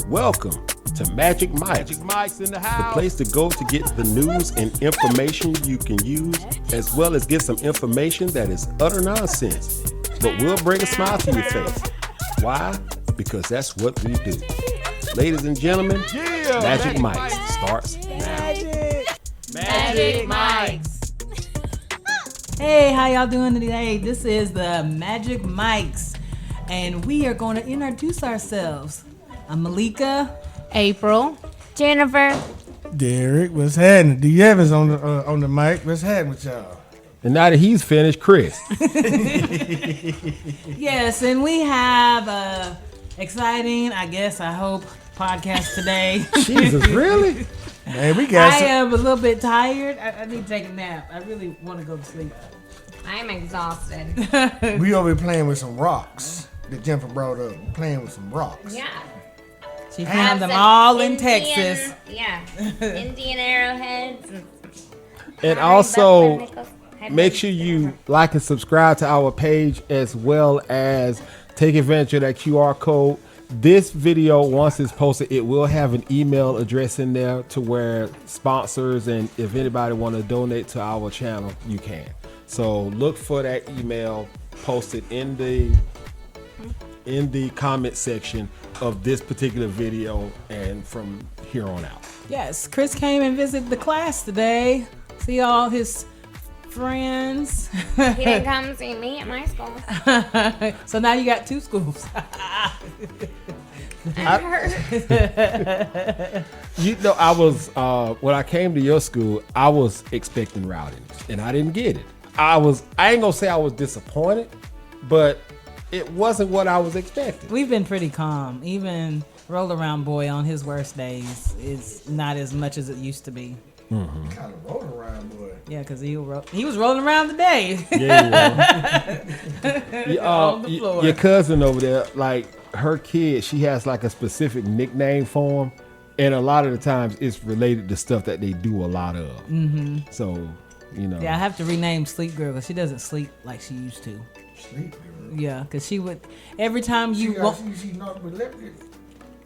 Welcome to Magic Mike. Magic Mike's in the house. The place to go to get the news and information you can use, as well as get some information that is utter nonsense, but will bring a smile to your face. Why? Because that's what we do. Ladies and gentlemen, Magic Mike starts now. Magic Mike's. Hey, how y'all doing today? This is the Magic Mike's, and we are going to introduce ourselves. I'm Malika. April. Jennifer. Derek, what's happening? D. Evans on the mic. What's happening with y'all? And now that he's finished, Chris. Yes, and we have a exciting, I hope, podcast today. Jesus, really? Man, we got I am a little bit tired. I need to take a nap. I really want to go to sleep. I am exhausted. we over here playing with some rocks that Jennifer brought up. Playing with some rocks. Yeah. She found them all in Texas. Yeah. Indian arrowheads. And also, make sure you like and subscribe to our page, as well as take advantage of that QR code. This video, once it's posted, it will have an email address in there to where sponsors and if anybody want to donate to our channel, you can. So look for that email posted in the comment section of this particular video and from here on out. Yes, Chris came and visited the class today. See all his friends. He didn't come see me at my school. So now you got two schools. I'm hurt. You know, I was when I came to your school, I was expecting rowdiness, and I didn't get it. I ain't gonna say I was disappointed, but it wasn't what I was expecting. We've been pretty calm. Even Roll Around Boy on his worst days is not as much as it used to be. Mm-hmm. Kind of rolling around, boy. Yeah, because he was rolling around today. Yeah, On the floor. Your cousin over there, like her kid, she has like a specific nickname for him, and a lot of the times it's related to stuff that they do a lot of. Mm-hmm. So, you know. Yeah, I have to rename Sleep Girl because she doesn't sleep like she used to. Sleep, girl. Yeah, because she would, every time you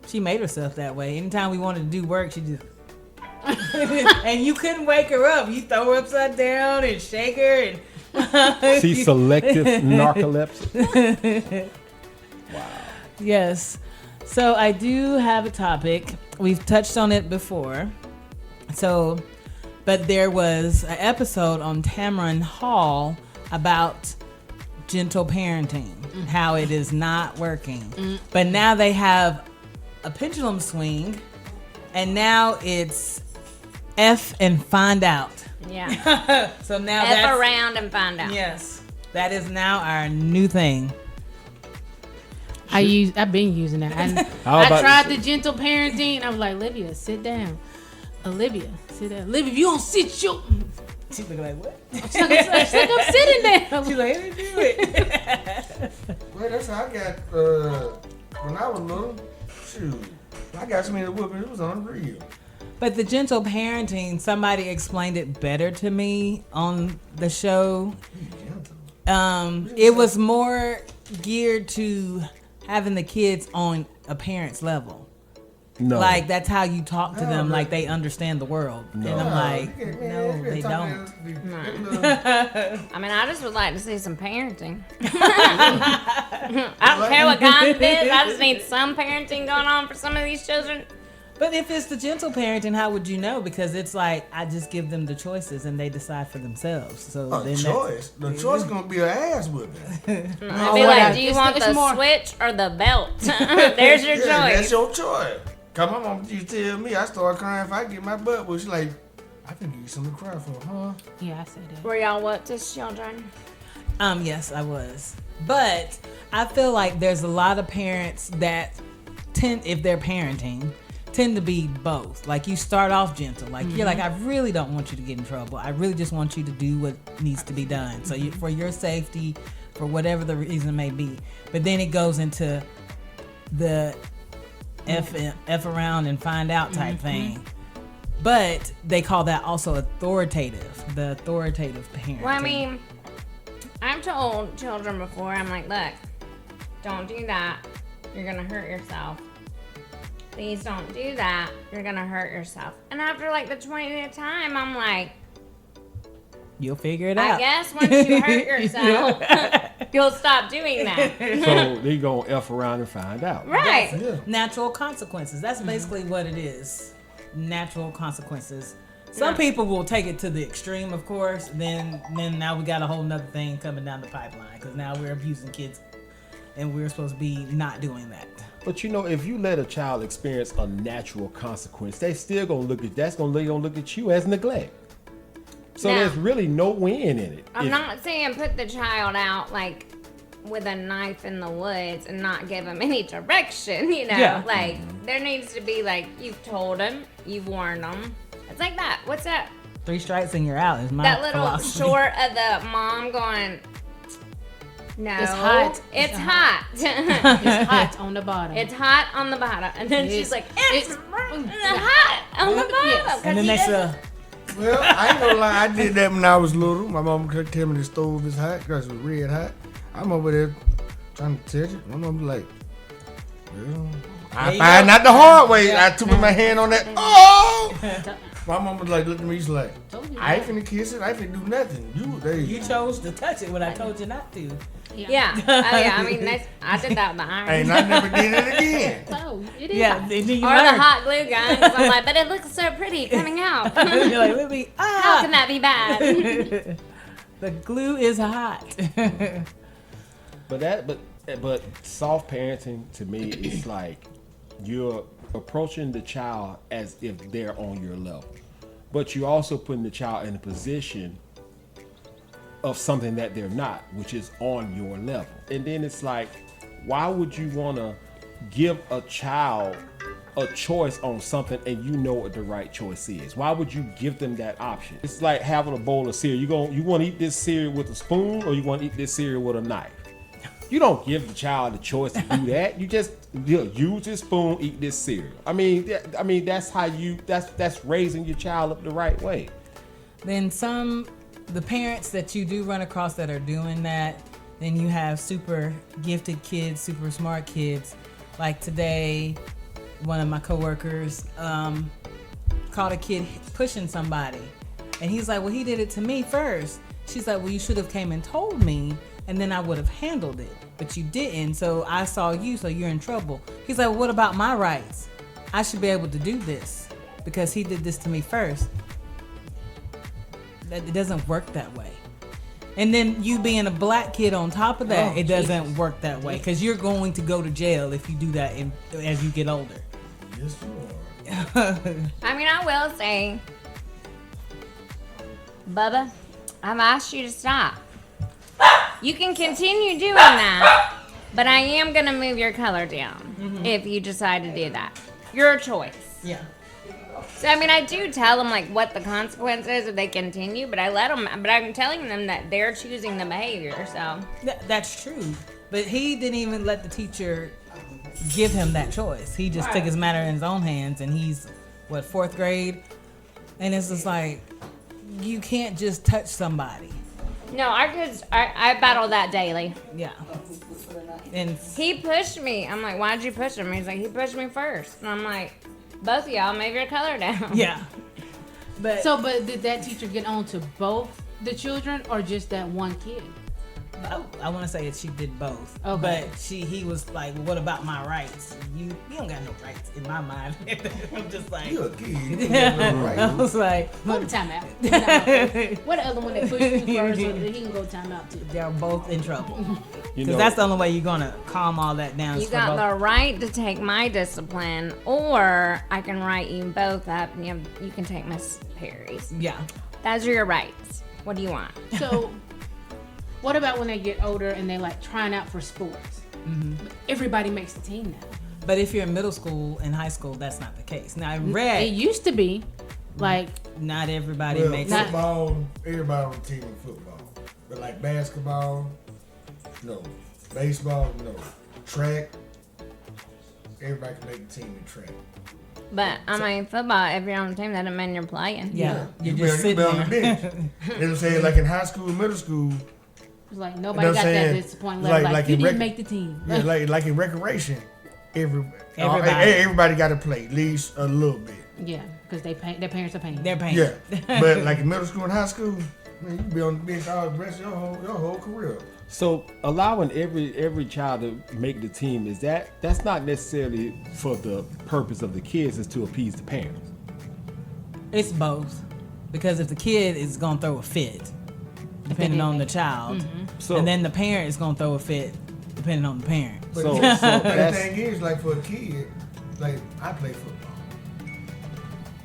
she made herself that way. Anytime we wanted to do work, she just and you couldn't wake her up. You throw her upside down and shake her and She's selective narcolepsy. Wow. Yes. So I do have a topic. We've touched on it before. But there was an episode on Tamron Hall about gentle parenting, how it is not working. But now they have a pendulum swing, and now it's F and find out. Yeah. So now F around and find out. Yes, that is now our new thing. I've been using that. I tried the gentle parenting. I was like, Olivia, sit down. Olivia, sit down. Olivia, if you don't sit your... She's looking like, what? She's like, I'm sitting down. She's like, let me do it. Well, that's how I got, when I was little, shoot. I got so many whoopings, it was unreal. But the gentle parenting, somebody explained it better to me on the show. It was more geared to having the kids on a parent's level. No. Like, that's how you talk to them, like they understand the world. No. And I'm like, no, they don't. I mean, I just would like to see some parenting. I don't care what kind it is. I just need some parenting going on for some of these children. But if it's the gentle parenting, how would you know? Because it's like, I just give them the choices and they decide for themselves. So the choice is gonna be an ass whipping. I'd be like, do you want the switch or the belt? There's your choice. That's your choice. Cause my mom used to tell me I start crying if I get my butt. But she's like, I can give you something to cry for, huh? Yeah, I said that. Were y'all what to children? Yes, I was. But I feel like there's a lot of parents that tend, if they're parenting, tend to be both. Like, you start off gentle. Like, you're like, I really don't want you to get in trouble. I really just want you to do what needs to be done. So for your safety, for whatever the reason may be. But then it goes into the F around and find out type thing. But they call that also authoritative, the authoritative parenting. Well, I mean, I've told children before, I'm like, look, don't do that. You're going to hurt yourself. please don't do that. You're gonna hurt yourself. And after like the 20th time, I'm like, You'll figure it I out. guess once you hurt yourself, you'll stop doing that. So they gonna F around and find out. Right. Yeah. Natural consequences. That's basically what it is. Natural consequences. Some people will take it to the extreme, of course. Then now we got a whole nother thing coming down the pipeline because now we're abusing kids, and we're supposed to be not doing that. But you know, if you let a child experience a natural consequence, they still gonna look at look at you as neglect. So Now, there's really no win in it. I'm not saying put the child out like with a knife in the woods and not give him any direction, you know? Yeah. Like, there needs to be like, you've told him, you've warned him. It's like that. What's that? 3 strikes and you're out is my That little philosophy. short of the mom going, no. It's hot. It's hot. It's hot on the bottom. It's hot on the bottom. And then she's like, it's hot on the bottom. Yes. And then he next doesn't- Well, I ain't gonna lie, I did that when I was little. My mom could tell me the stove is hot because it was red hot. I'm over there trying to touch it. My mom be like, well, I find out the hard way. I took my hand on that. Oh! My mom was like, look at me, she's like, I ain't finna kiss it. I ain't finna do nothing. You chose to touch it when I told you not to. Yeah. Oh, yeah. I mean, I did that with the iron. And I never did it again. So it is Yeah, hot. then you Or the learn. hot glue gun. 'Cause I'm like, but it looks so pretty coming out. You're like, let me. How can that be bad? The glue is hot. But soft parenting to me is like you're approaching the child as if they're on your level, but you're also putting the child in a position of something that they're not, which is on your level. And then it's like, why would you want to give a child a choice on something and you know what the right choice is? Why would you give them that option? It's like having a bowl of cereal. You want to eat this cereal with a spoon or you want to eat this cereal with a knife? You don't give the child the choice to do that. You just use this spoon, eat this cereal. I mean, that's how that's raising your child up the right way. Then the parents that you do run across that are doing that, then you have super gifted kids, super smart kids. Like today, one of my coworkers caught a kid pushing somebody, and he's like, well, he did it to me first. She's like, well, you should have came and told me, and then I would have handled it, but you didn't, so I saw you, so you're in trouble. He's like, well, what about my rights? I should be able to do this because he did this to me first. That it doesn't work that way. And then you being a black kid on top of that, it doesn't work that way because you're going to go to jail if you do that as you get older. Yes, you are. I mean, I will say, Bubba, I've asked you to stop. You can continue doing that, but I am going to move your color down if you decide to do that. Your choice. Yeah. So, I mean, I do tell them, like, what the consequence is if they continue, but I'm telling them that they're choosing the behavior, so. That's true. But he didn't even let the teacher give him that choice. He just took his matter in his own hands, and he's, 4th grade? And it's just like, you can't just touch somebody. No, I battle that daily. Yeah. And He pushed me. I'm like, why'd you push him? He's like, he pushed me first. And I'm like, both of y'all move your color down. yeah. But But did that teacher get on to both the children or just that one kid? I want to say that she did both. Okay. But he was like, well, what about my rights? You don't got no rights in my mind. I'm just like, You a kid. You ain't got no I right. was like, Go to timeout. What the other one that pushed you first so that he can go timeout too? they're both in trouble. You Because know, that's the only way you're going to calm all that down. You is for got both. the right to take my discipline, or I can write you both up and you can take Miss Perry's. Yeah. Those are your rights. What do you want? So, what about when they get older and they like trying out for sports? Everybody makes the team now. But if you're in middle school and high school, that's not the case. Now, I It read used to be like not everybody Well, makes Not- it. football, everybody on the team in football. But like basketball, no. Baseball, no. Track, everybody can make the team in track. But I mean, football. If you're on the team, that doesn't mean you're playing. Yeah. You're You just be sitting on the there. bench. They were saying like in high school, middle school, it's like nobody You know what got I'm that saying? disappointing Like- letter. Like, like you in didn't rec- make the team. yeah, like in recreation, everybody got to play at least a little bit. Yeah, because their parents are paying. They're paying. Yeah, but like in middle school and high school, man, you be on the bench all the rest of your whole career. So allowing every child to make the team that's not necessarily for the purpose of the kids, it's to appease the parents. It's both, because if the kid is gonna throw a fit, depending on the child, and then the parent is gonna throw a fit, depending on the parent. But So the that's thing is, like for a kid, like I play football.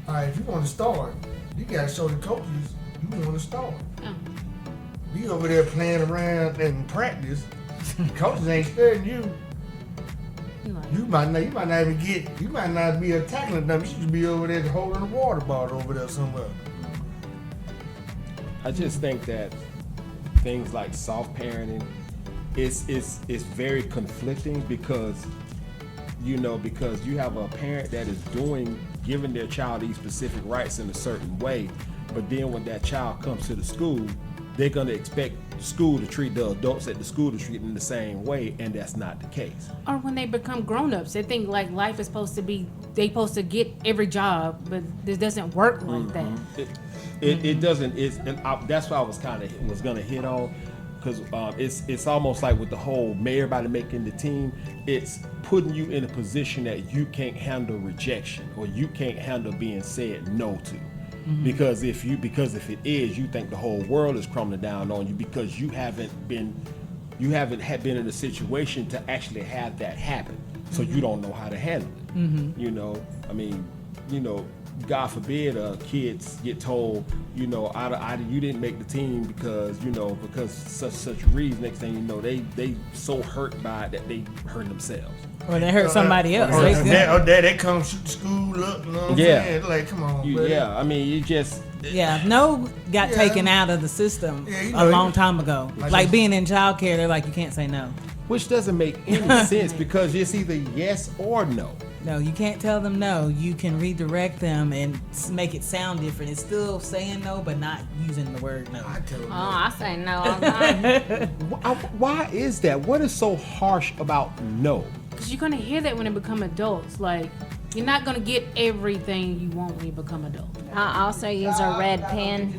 All right, if you want to start, you gotta show the coaches you want to start. Oh. Be over there playing around and practice. Coaches ain't studying you. You might not even get. You might not be a tackling them. You should be over there holding a water bottle over there somewhere. I just think that things like soft parenting, it's very conflicting because you have a parent that is giving their child these specific rights in a certain way, but then when that child comes to the school, they're gonna expect school to treat the adults at the school to treat them the same way, and that's not the case. Or when they become grown-ups, they think like life is supposed to be, they supposed to get every job, but this doesn't work like that. It doesn't. That's what I was gonna hit on, because it's almost like with the whole everybody making the team, it's putting you in a position that you can't handle rejection or you can't handle being said no to. Because if it is, you think the whole world is crumbling down on you because you haven't been in a situation to actually have that happen, so you don't know how to handle it. God forbid kids get told, you didn't make the team because such reason. Next thing you know, they so hurt by it that they hurt themselves. Or they hurt somebody else. They come shoot the school up. You know what I'm saying? Like, come on. No got taken out of the system a long time ago. Like being in childcare, they're like, you can't say no. Which doesn't make any sense because it's either yes or no. No, you can't tell them no. You can redirect them and make it sound different. It's still saying no, but not using the word no. I say no all the time. Why is that? What is so harsh about no? Because you're going to hear that when they become adults. Like, you're not going to get everything you want when you become adult. I also use a red pen.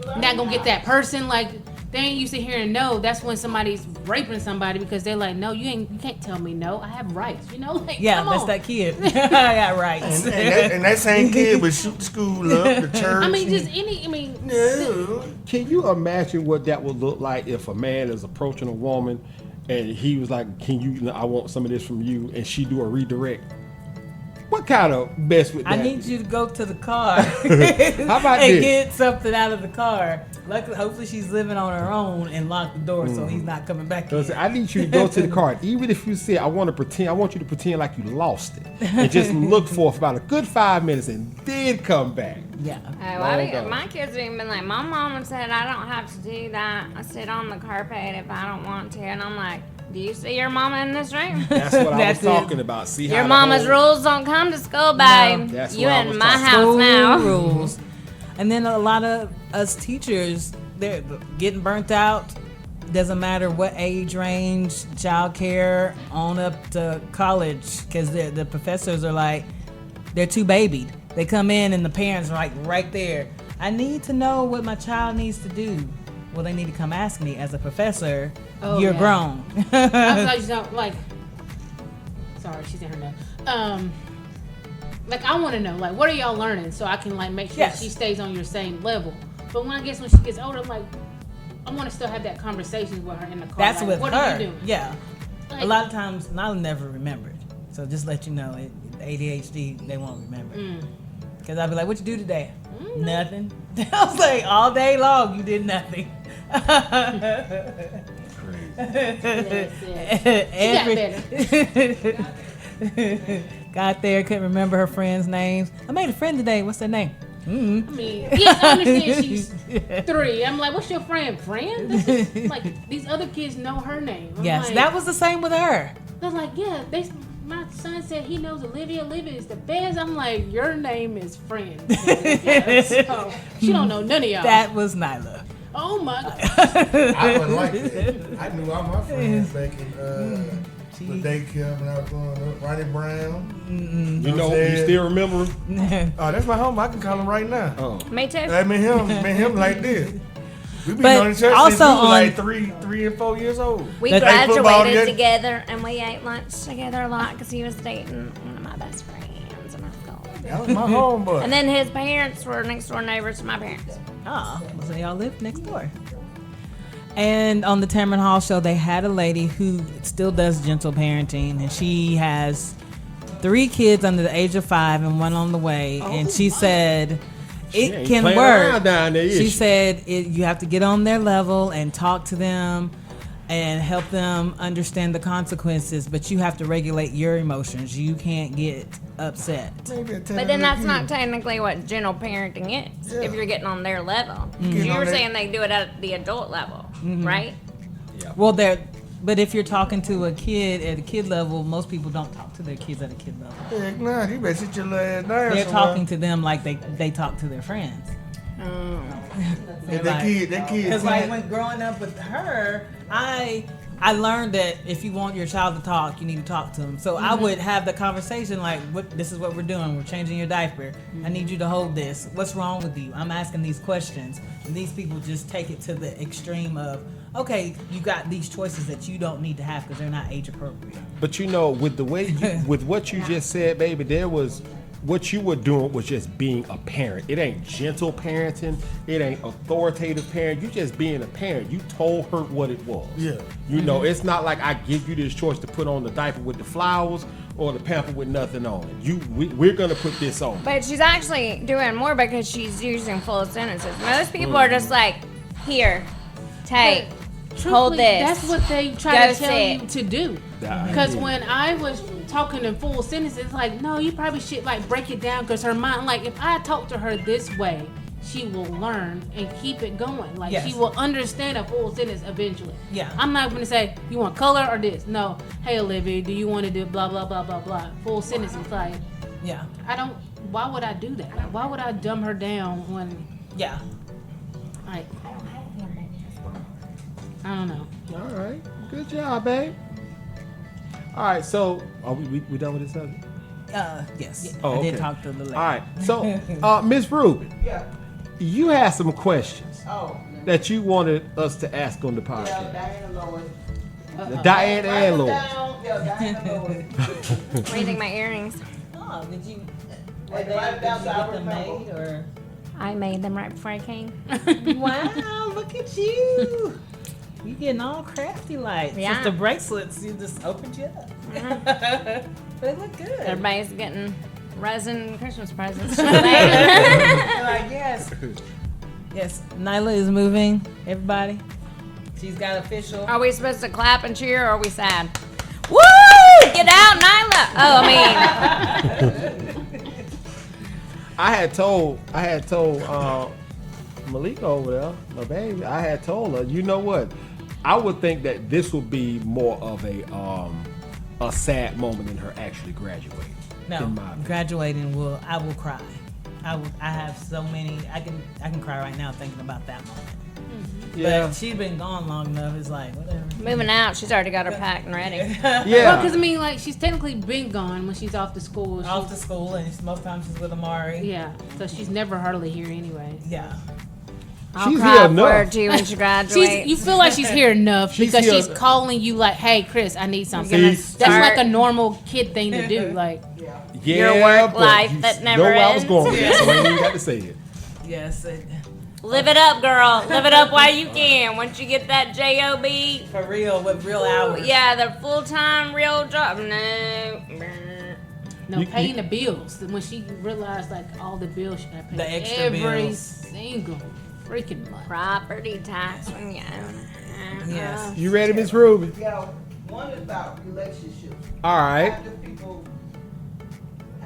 You're not going to get that person, like, they ain't used to hearing no. That's when somebody's raping somebody because they're like, no, you can't tell me no. I have rights, Like, yeah, come that's on. that kid. I got rights. And that same kid would shoot the school up, the church. No. Can you imagine what that would look like if a man is approaching a woman and he was like, I want some of this from you, and she do a redirect? What kind of mess with that? I need you to go to the car How about and this? get something out of the car. Luckily, hopefully she's living on her own and lock the door so he's not coming back in. I need you to go to the car. Even if you say, I want you to pretend like you lost it. And just look for about a good 5 minutes and then come back. Yeah. My kids have even been like, my mama said I don't have to do that. I sit on the carpet if I don't want to. And I'm like, do you see your mama in this room? That's what I was talking about. See your how mama's rules don't come to school, babe. No, you in my house now. Rules. And then a lot of us teachers, they're getting burnt out. Doesn't matter what age range, childcare, on up to college, because the professors are like, they're too babied. They come in and the parents are like right there. I need to know what my child needs to do. Well, they need to come ask me as a professor. You're grown. I was like, sorry, she's in her now. Like, I want to know, like, what are y'all learning so I can, like, make sure she stays on your same level. But when she gets older, I'm like, I want to still have that conversation with her in the car. That's like, with what her. Are you doing? Yeah. Like, a lot of times, I'll never remember it. So just let you know, ADHD, they won't remember. Because I'll be like, what you do today? Nothing. I was like, all day long, you did nothing. Got there, couldn't remember her friends' names. I made a friend today. What's their name? I mean, yes, I understand she's 3. I'm like, what's your friend? Friend? This is, like, these other kids know her name. I'm yes, like, that was the same with her. They're like, yeah, my son said he knows Olivia. Olivia is the best. I'm like, your name is Friend. So she don't know none of y'all. That was Nyla. Oh my God. I wouldn't like that. I knew all my friends back in The daycare when I was growing up. Ronnie Brown. You know, you still remember him? Oh, that's my home. I can call him right now. Oh. Me too. I mean him like this. We been But on the church also since we was on- like 3 and 4 years old. We They play football graduated together. together and we ate lunch together a lot because he was dating one of my best friends. And I thought. That was my homeboy. And then his parents were next door neighbors to my parents. Oh, so y'all lived next door. And on the Tamron Hall show, they had a lady who still does gentle parenting, and she has 3 kids under the age of 5 and 1 on the way. And she said it ain't can playing work. around down there, is She she? said you have to get on their level and talk to them and help them understand the consequences, but you have to regulate your emotions. You can't get upset. But then that's not technically what gentle parenting is. If you're getting on their level, 'Cause you were saying they do it at the adult level, right? Well, but if you're talking to a kid at a kid level, most people don't talk to their kids at a kid level. Heck nah, you better sit your little ass down They're somewhere. talking to them like they talk to their friends. If that kid Because like when growing up with her, I learned that if you want your child to talk, you need to talk to them. So I would have the conversation like, this is what we're doing. We're changing your diaper. I need you to hold this. What's wrong with you? I'm asking these questions. And these people just take it to the extreme of, okay, you got these choices that you don't need to have because they're not age appropriate. But you know, with the way with what you just said, baby, there was what you were doing was just being a parent. It ain't gentle parenting. It ain't authoritative parent. You just being a parent. You told her what it was. Yeah. You know, it's not like I give you this choice to put on the diaper with the flowers or the pamper with nothing on it. We're gonna put this on. But she's actually doing more because she's using full sentences. Most people are just like, here, take, hold Truthfully, this. That's what they try Go to tell sit. you to do. Yeah. Because when I was talking in full sentences, it's like, no, you probably should like break it down because her mind, like if I talk to her this way, she will learn and keep it going. Like Yes. she will understand a full sentence eventually. Yeah. I'm not going to say, you want color or this? No. Hey, Olivia, do you want to do blah, blah, blah, blah, blah? Full sentences. Like, Yeah. why would I do that? Like, why would I dumb her down when, Yeah. like, I don't know. All right. Good job, babe. All right. So, are we done with this subject? Yes. Oh, I did okay. talk to the lady. All right. So, Miss Rubin, you had some questions that you wanted us to ask on the podcast. Diane and Lord. What do you think my earrings? Oh, did you get them made or? I made them right before I came. Wow, look at you. You getting all crafty like. Yeah. Just the bracelets, you just opened you up. But they look good. Everybody's getting resin Christmas presents. Like, yes. Yes, Nyla is moving, everybody. She's got official. Are we supposed to clap and cheer or are we sad? Woo! Get out, Nyla! Oh, I mean, I had told Malika over there, my baby. I had told her, you know what? I would think that this would be more of a sad moment in her actually graduating. No, in my opinion. graduating I will cry. I have so many. I can cry right now thinking about that moment. Yeah. But she's been gone long enough. It's like whatever. moving out. She's already got her packed and ready. Well, Yeah. because I mean, like she's technically been gone when she's off to school. Off to school, and most times she's with Amari. Yeah, so she's never hardly here anyway. Yeah. I'll She's cry here for enough. her too when she graduates. You feel like she's here enough She's because here- she's calling you like, "Hey, Chris, I need something." Gonna See? That's start like a normal kid thing to do. Like, Yeah, your work but life you that know never where I was ends. going with it, so I ain't even got to say it. Yes. Live it up, girl. Live it up while you can. Once you get that job, For real, with real hours. yeah, the full-time real job. No. no, You- paying the bills. When she realized like all the bills she got to pay, The extra every bills. single freaking month. Property tax when you own it. Yes. You ready, Miss Ruby? Yeah, one is about relationships. All right. How do people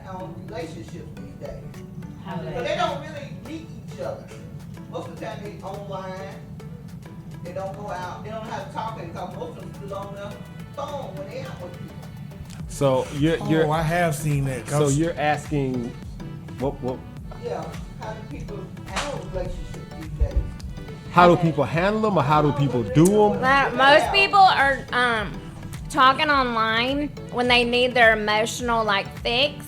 have relationships these days? How do But they don't really meet each other. Most of the time they online. They don't go out. They don't have talking because most of them still on the phone when they out with people. So you're Oh, I have seen that. so you're asking what Yeah, how do people handle relationships these days? how do people handle them or how do people do them? Most people are talking online when they need their emotional like fix.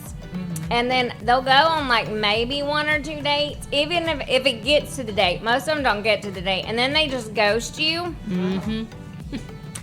And then they'll go on like maybe 1 or 2 dates, even if it gets to the date. Most of them don't get to the date, and then they just ghost you.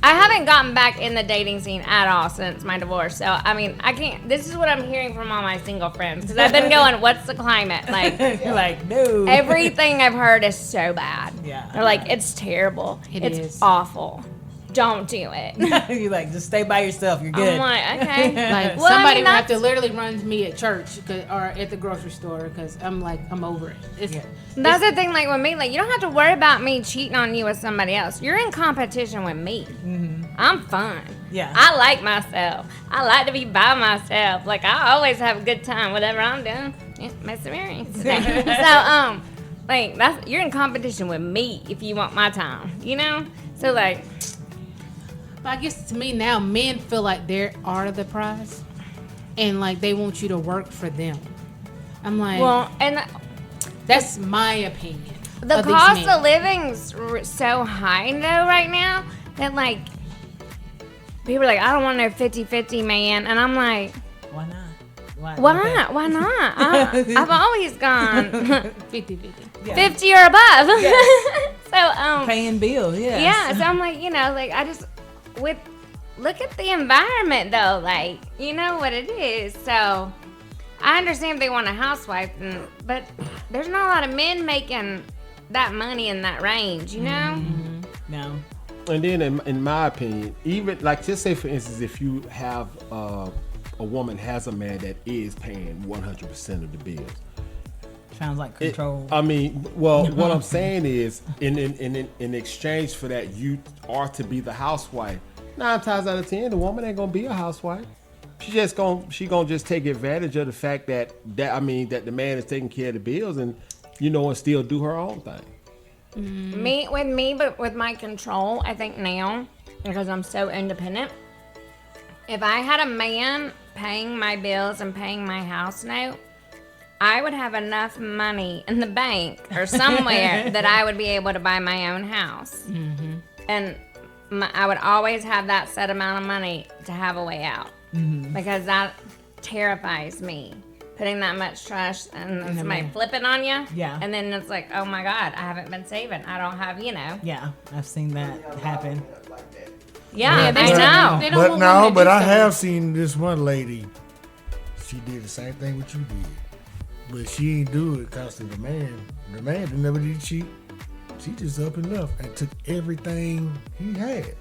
I haven't gotten back in the dating scene at all since my divorce. So I mean, I can't. This is what I'm hearing from all my single friends because I've been going, "What's the climate?" Like, You're like, no. everything I've heard is so bad. Yeah. They're like, it's terrible. It It's is. awful. Don't do it. You're like, just stay by yourself. You're good. I'm like, okay. Like Well, I somebody mean, would have to that's- literally run to me at church or at the grocery store because I'm like, I'm over it. It's, Yeah. That's the thing, like with me, like you don't have to worry about me cheating on you with somebody else. You're in competition with me. I'm fun. Yeah. I like myself. I like to be by myself. Like I always have a good time, whatever I'm doing. Yeah, my experience today. So like that's you're in competition with me if you want my time, you know? So like But I guess to me now, men feel like they are the prize, and like they want you to work for them. I'm like, well, and that's my opinion. the of these cost men. of living's so high though right now that like people are like, I don't want no 50-50 man, and I'm like, Why not? why not? Why not? I've always gone 50-50. Yeah. 50 or above. So Paying bills, yes. yeah, so I'm like, you know, like I just look at the environment though, like you know what it is. So I understand if they want a housewife, but there's not a lot of men making that money in that range, you know. No. And then, in my opinion, even like just say for instance, if you have a woman has a man that is paying 100% of the bills. Sounds like control. I mean, well, what I'm saying is, in exchange for that, you are to be the housewife. 9 times out of 10, the woman ain't gonna be a housewife. She gonna just take advantage of the fact that the man is taking care of the bills and and still do her own thing. But with my control, I think now because I'm so independent. If I had a man paying my bills and paying my house note, I would have enough money in the bank or somewhere that I would be able to buy my own house. And I would always have that set amount of money to have a way out because that terrifies me. Putting that much trust and then somebody flipping on you. Yeah. And then it's like, oh my God, I haven't been saving. I don't have, Yeah, I've seen that happen. Yeah, they I don't- know. they don't But want no, women to but do I stuff. have seen this one lady. She did the same thing what you did, but she ain't do it because of the man. The man didn't never did cheat. She just up and left and took everything he had.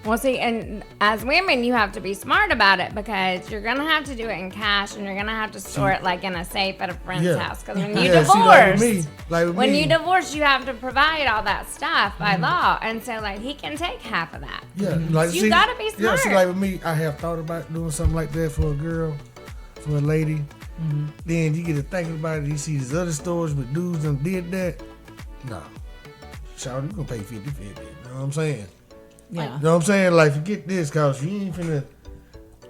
Well, see, and as women, you have to be smart about it because you're gonna have to do it in cash, and you're gonna have to store it like in a safe at a friend's Yeah. house. Because when you Yeah, see, like with divorce, me, when you divorce, you have to provide all that stuff by law, and so like he can take half of that. Yeah, like You gotta be Yeah, see, smart. like with me, I have thought about doing something like that for a girl, for a lady. Then you get to thinking about it. You see these other stores with dudes done did that. No, shout, you gonna pay 50-50. You know what I'm saying? Yeah. You know what I'm saying? Like, forget this, cause you ain't finna.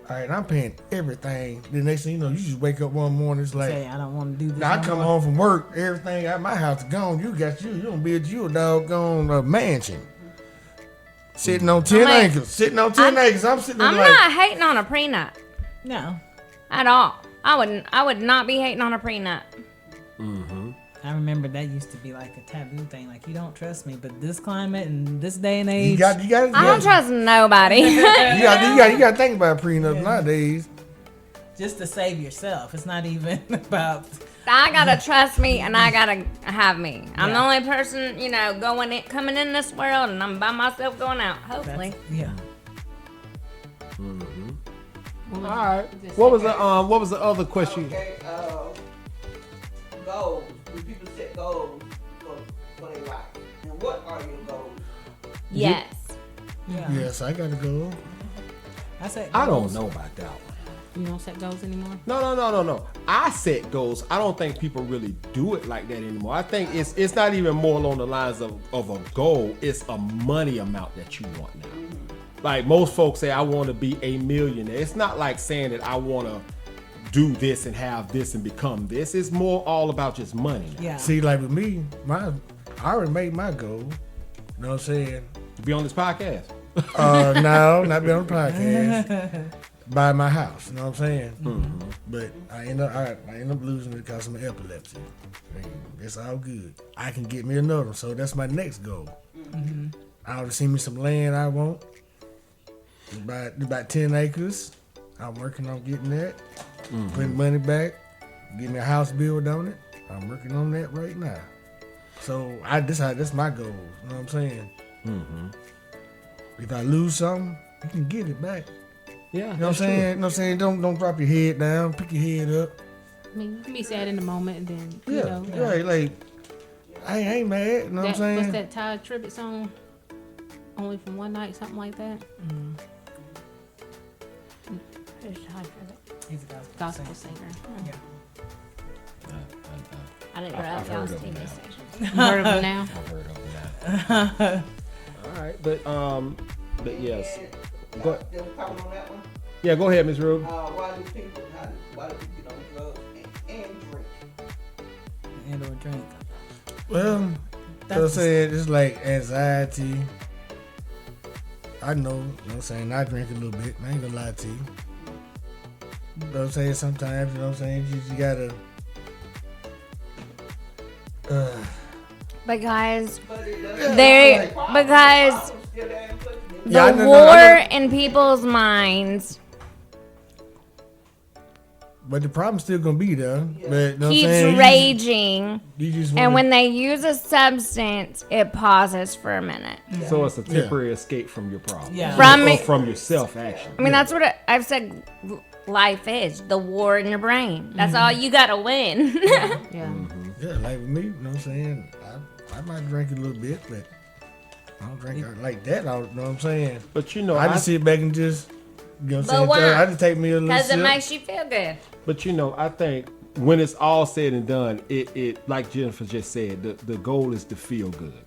All right, I'm paying everything. The next thing you know, you just wake up one morning, it's like, Say, I don't want to do this. now I no come more. home from work, everything at my house is gone. You don't build you a doggone mansion. Sitting on 10 like- acres. Sitting on 10 acres. I'm sitting there I'm like, not hating on a prenup No. at all. I would not be hating on a prenup. I remember that used to be like a taboo thing. Like, you don't trust me, but this climate and this day and age. you got I don't trust nobody. you got to think about prenups nowadays. Just to save yourself. It's not even about. I gotta trust me and I gotta have me. I'm the Yeah. only person, coming in this world, and I'm by myself going out. Hopefully. Yeah. All right. What was the other question? Okay, goals. Do people set goals for their life? And what are your goals? Yes. Yeah. Yes, I got to go. I said. I don't know about that one. You don't set goals anymore? No. I set goals. I don't think people really do it like that anymore. I think it's not even more along the lines of a goal. It's a money amount that you want now. Like most folks say, I want to be a millionaire. It's not like saying that I want to do this and have this and become this. It's more all about just money now. Yeah. See, like with me, I already made my goal. You know what I'm saying? To be on this podcast. No, not be on the podcast. By my house, you know what I'm saying? Mm-hmm. But I end up losing it because of my epilepsy. It's all good. I can get me another, so that's my next goal. Mm-hmm. I ought to see me some land I want. About 10 acres. I'm working on getting that. Mm-hmm. Putting money back. Getting a house built on it. I'm working on that right now. So that's my goal. You know what I'm saying? Mm-hmm. If I lose something, you can get it back. Yeah, you know what I'm saying? You know what I'm saying? Don't drop your head down. Pick your head up. I mean, you can be sad in the moment, and then you know. Right, like I ain't mad. You know what I'm saying? What's that Ty Tribbett song? Only from one night, something like that. Who's Ty Tribbett? He's a Gospel singer. Yeah. I didn't grow up y'all's TV station. You heard of him now? I've heard of that. All right, but yes. Go, yeah, go ahead, Ms. Rube. Why do people get on drugs and drink? And or drink. Well, I'm saying it's like anxiety. I know, you know what I'm saying? I drink a little bit. I ain't gonna lie to you. You know what I'm saying? Sometimes, you know what I'm saying? You gotta. Because the war in people's minds but the problem's still gonna be there. But, you know keeps raging. And when they use a substance, it pauses for a minute. Yeah. So it's a temporary escape from your problem. Yeah. From yourself, actually. I mean, that's what I've said life is. The war in your brain. That's all you gotta win. Yeah. Mm-hmm. Yeah, like with me, you know what I'm saying? I might drink a little bit, but I don't drink like that. You know what I'm saying? But you know, I just sit back and just, you know what I'm saying? I just take me a little Because sip. it makes you feel good. But you know, I think when it's all said and done, it like Jennifer just said, the goal is to feel good.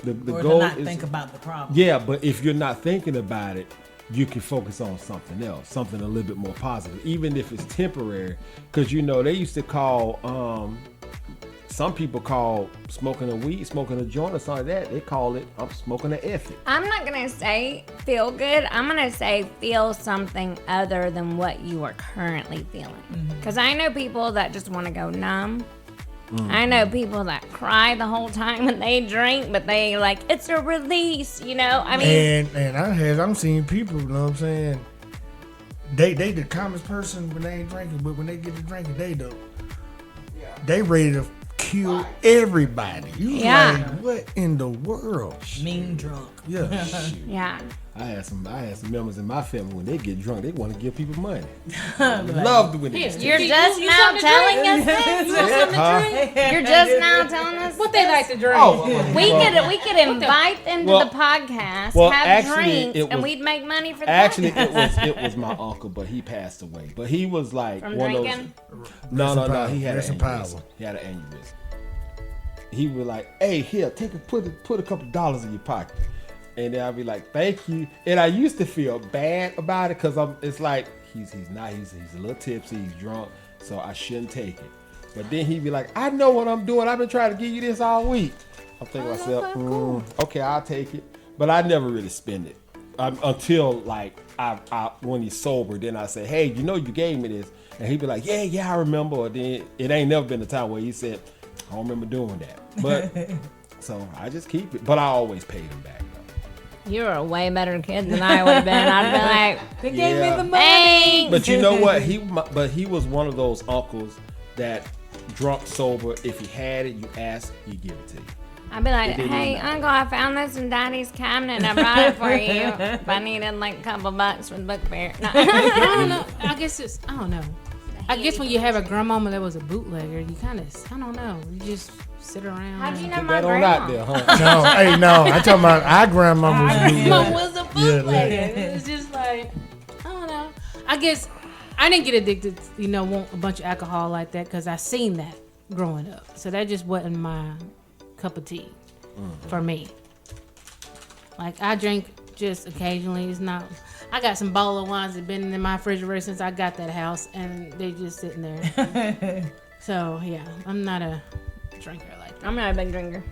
The or goal to not is think about the problem. Yeah, but if you're not thinking about it, you can focus on something else, something a little bit more positive, even if it's temporary. Because you know, they used to call some people call smoking a weed, smoking a joint or something like that. They call it, I'm smoking an effing. I'm not going to say feel good. I'm going to say feel something other than what you are currently feeling. Because I know people that just want to go numb. I know people that cry the whole time when they drink, but they like, it's a release, you know? I mean. And I'm seeing people, you know what I'm saying? They the calmest person when they ain't drinking, but when they get to drinking, they ready to kill everybody. You like, what in the world? Mean drunk. Yeah. Yeah. I had some members in my family when they get drunk, they want to give people money. Love doing this. You're just now telling us this? You're just now telling us what they like to drink. We could invite them to the podcast, have drinks, and we'd make money for that. Actually, it was my uncle, but he passed away. But he was like from one drinking? of those. No. He had an aneurysm. aneurysm. He had an aneurysm. He was like, "Hey, here, put a couple dollars in your pocket." And then I'd be like, "Thank you." And I used to feel bad about it because it's like he's a little tipsy, he's drunk, so I shouldn't take it. But then he'd be like, "I know what I'm doing. I've been trying to give you this all week." I'm thinking to myself, okay, I'll take it. But I never really spend it until like I when he's sober. Then I say, "Hey, you know you gave me this," and he'd be like, "Yeah, I remember." Or then it ain't never been a time where he said, "I don't remember doing that." But so I just keep it. But I always paid him back. You're a way better kid than I would have been. I'd be like, they gave me the money. Thanks. But you know what? He was one of those uncles that drunk, sober, if he had it, you ask, he give it to you. I'd be like, "Hey, Uncle, I found this in Daddy's cabinet. I brought it for you. If I needed like a couple bucks for the book fair." No. I don't know. I don't know. I guess when you have a grandmama that was a bootlegger, you kind of, I don't know. You just sit around. How'd you know Put my that on grandma? out there, huh? I'm talking about our grandmama was bootlegger. Mom was a bootlegger. It's just like, I don't know. I guess I didn't get addicted, want a bunch of alcohol like that because I seen that growing up. So that just wasn't my cup of tea for me. Like I drink just occasionally. It's not. I got some bottle of wines that been in my refrigerator since I got that house, and they just sitting there. So yeah, I'm not a drinker like that. I'm not a big drinker.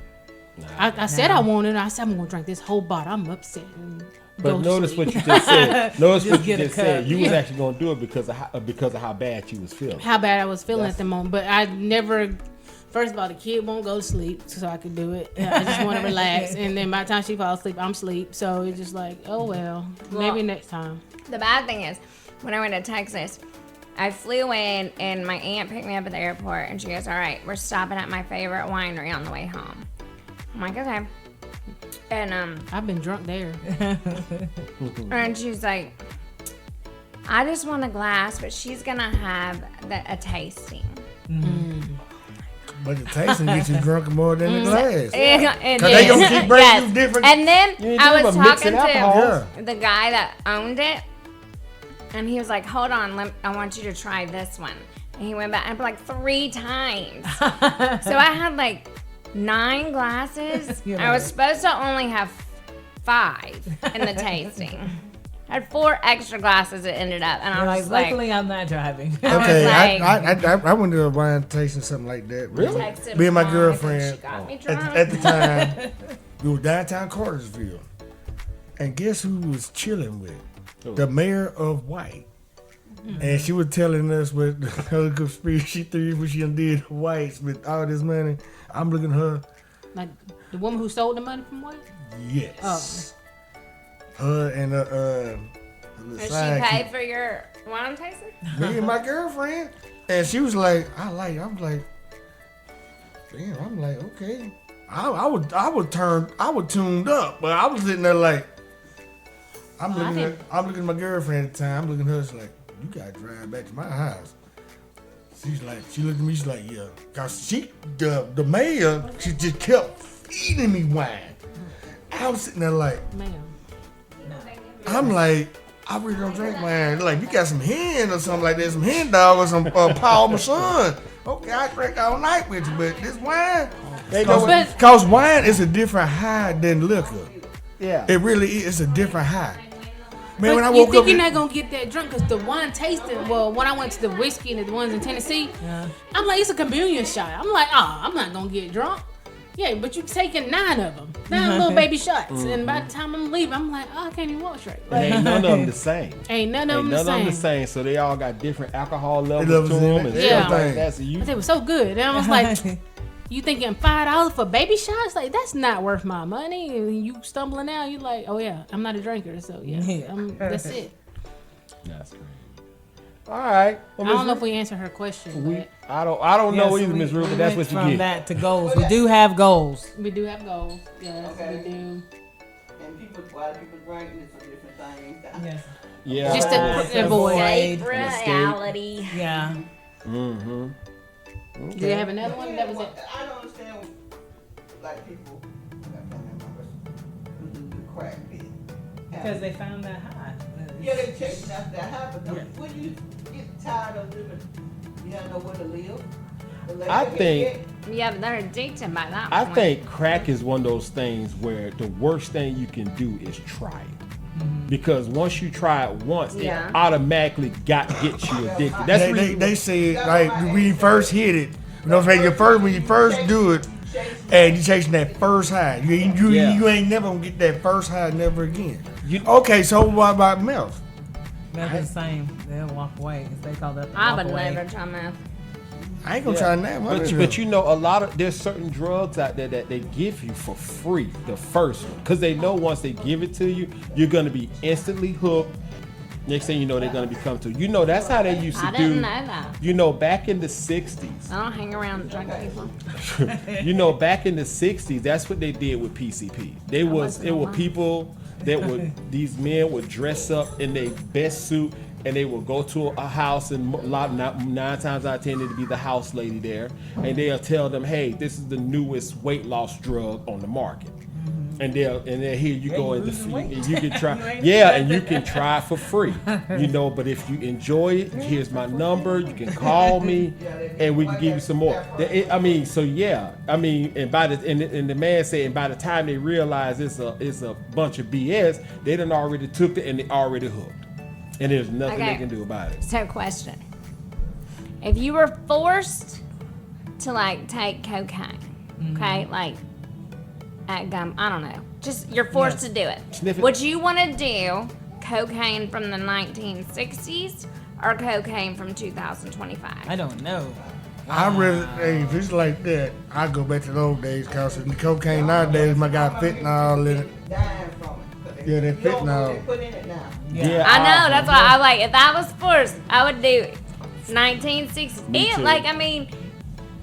I said I wanted. I said I'm gonna drink this whole bottle. I'm upset. But to notice sleep. what you just said. Notice Just what you get a just said. cup. You was actually gonna do it because of how bad you was feeling. How bad I was feeling at the moment, but I never. First of all, the kid won't go to sleep, so I could do it. I just want to relax, and then by the time she falls asleep, I'm asleep. So it's just like, oh well, maybe next time. The bad thing is, when I went to Texas, I flew in and my aunt picked me up at the airport and she goes, all right, we're stopping at my favorite winery on the way home. I'm like, okay. And I've been drunk there. and she's like, I just want a glass, but she's gonna have a tasting. But the tasting gets you drunk more than the glass. And Cause they gonna keep bringing you different. And then You ain't I talking was about mixing talking alcohol. to the guy that owned it, and he was like, hold on, I want you to try this one. And he went back and like 3 times. So I had like 9 glasses. You're I was right. supposed to only have 5 in the tasting. I had 4 extra glasses it ended up, and I You're was like, just like, luckily I'm not driving. Okay, like- I went to a wine tasting something like that. Really? texted Me and my Mom, girlfriend She got me drunk. at the time, we were downtown Cartersville, and guess who was chilling with? The mayor of White. And she was telling us what her conspiracy theory when she undid Whites with all this money. I'm looking at her. Like the woman who stole the money from White. Yes. Her and her And she sidekick. paid for your wine tasting? Me and my girlfriend. And she was like, I'm like, damn, I'm like, okay. I was tuned up, but I was sitting there like, I'm looking at my girlfriend at the time. I'm looking at her, she's like, you gotta drive back to my house. She looked at me, she's like, yeah. Cause the mayor, she just kept feeding me wine. I was sitting there like, Ma'am. I'm like, I really don't drink wine. Like, you got some hen or something like that, some hen dog or some Paul Masson. Okay, I drink all night with you, but this wine, cause wine is a different high than liquor. Yeah. It really is. It's a different high. Man, But when I you woke think up, you're not gonna get that drunk because the wine tasting. Well, when I went to the whiskey and the ones in Tennessee, I'm like, it's a communion shot. I'm like, I'm not gonna get drunk. Yeah, but you taking 9 of them, 9 little baby shots, and by the time I'm leaving, I'm like, I can't even walk straight. Like, Ain't none of them the same. ain't none of Ain't them none the of same. them the same. So they all got different alcohol levels levels to in them it. and Yeah. stuff like that. So you, But they were so good, and I was like, you thinking $5 for baby shots? Like, that's not worth my money. And you stumbling out, you like, oh yeah, I'm not a drinker, so yeah, that's it. that's crazy. All right. Well, I don't know Ms. if we answered her question, Ruth, I don't know either, Miss Ruth, but that's what you From get. that to goals. We do have goals. but we do have goals. Yes, Okay. we do. And why people drinking is some different things. Yes. Yeah. Just to avoid. Avoid. Reality. Yeah. Mm-hmm. Do you have another one? That was it. I don't understand, like people, like family members who do the crack pit. Because they found that high. Yeah, they chasing after that happens. When you get tired of living, you have nowhere to live. I think Yeah, but they're addicted by that I point. think crack is one of those things where the worst thing you can do is try it. Because once you try it once, Yeah. it automatically gets you addicted. That's the reason. they said like when you first hit it, you know what I'm saying? When you first do it, and you chasing that first high, you ain't never gonna get that first high never again. Okay, so what about meth? Meth is the same. They'll walk away. They call that the I walk would away. never try meth. I ain't gonna try that much. But you know, there's certain drugs out there that they give you for free, the first one, because they know once they give it to you, you're gonna be instantly hooked. Next thing you know, they're gonna become to you know. That's how they used to I do. didn't know that. You know, back in the '60s. I don't hang around drunk people. You know, back in the '60s, that's what they did with PCP. It were people that would these men would dress up in their best suit and they would go to a house, and 9 times out of 10 it'd be the house lady there, and they'll tell them, hey, this is the newest weight loss drug on the market. And then here you go, and you can try, and you can try it for free, you know. But if you enjoy it, here's my number. You can call me, and we can give you some more. And by the man said, and by the time they realize it's a bunch of BS, they done already took it and they already hooked, and there's nothing they can do about it. So, question: if you were forced to like take cocaine, okay, like at gum. I don't know. Just you're forced to do it. Sniff it. Would you want to do cocaine from the 1960s or cocaine from 2025? I don't know. I really, hey, if it's like that, I go back to the old days. Cause the cocaine nowadays, my got fentanyl in it. Dying from it. Yeah, that You don't know what fentanyl. they put in it now. Yeah, I know. That's why I like. If I was forced, I would do 1960s. Me too. Like I mean,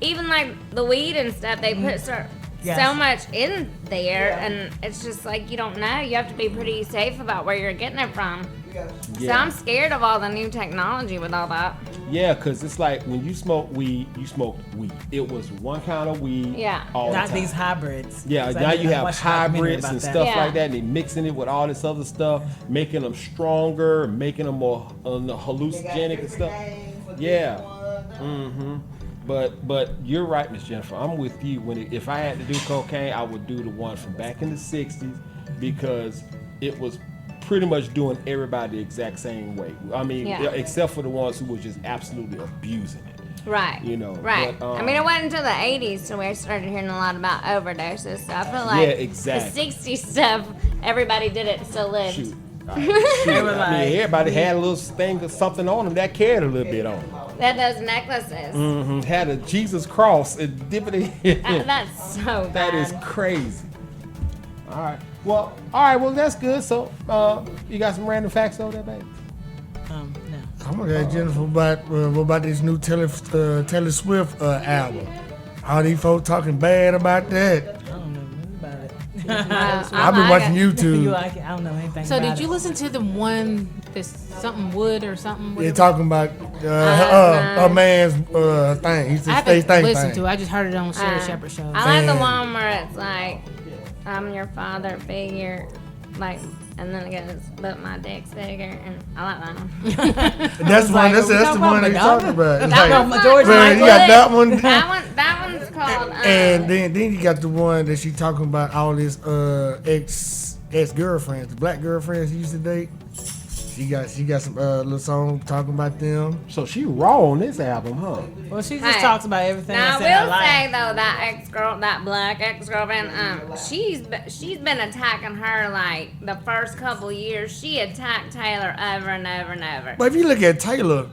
even like the weed and stuff, they put so much in there, and it's just like you don't know. You have to be pretty safe about where you're getting it from. So I'm scared of all the new technology with all that. Yeah, because it's like when you smoke weed, you smoked weed. It was one kind of weed all the Not time. these hybrids. Yeah, 'Cause I now did you have watch a documentary hybrids about and that. stuff Yeah. like that, and they mixing it with all this other stuff, making them stronger, making them more hallucinogenic and stuff. Yeah. Mm-hmm. But you're right, Miss Jennifer. I'm with you. If I had to do cocaine, I would do the one from back in the '60s because it was pretty much doing everybody the exact same way. I mean, except for the ones who were just absolutely abusing it. Right. You know. Right. But, I mean, it wasn't until the 80s to where I started hearing a lot about overdoses. So I feel like exactly. the 60s stuff, everybody did it, still lived. Shoot. They were I mean, everybody had a little thing or something on them that carried a little bit on them. They had those necklaces. Mm-hmm. Had a Jesus cross and dipping it in. That's so bad. That is crazy. All right. Well, that's good. So, you got some random facts over there, baby? No. I'm gonna ask Jennifer about this new Taylor Swift album. All these folks talking bad about that. I don't know nothing about it. I've been watching You YouTube. like it? I don't know anything So about did you it. listen to the one that's something wood or something? They're whatever? talking about a man's thing. He's I a stay haven't listened thing. to it. I just heard it on Sherry Shepherd show. I like the Man. one where it's like, I'm your father figure, like, and then it goes, but my dick's bigger, and I like that one. That's one. like, That's are we the talking one about they're talking Madonna? about. It's That like, one's George fine. man, you got that one. That one's called. And then you got the one that she talking about all his ex girlfriends, the black girlfriends he used to date. She got some little song talking about them. So she raw on this album, huh? Well, she just Hey, talks about everything Now I that's in her will life. say though that black ex girlfriend, she's been attacking her like the first couple years. She attacked Taylor over and over and over. But if you look at Taylor,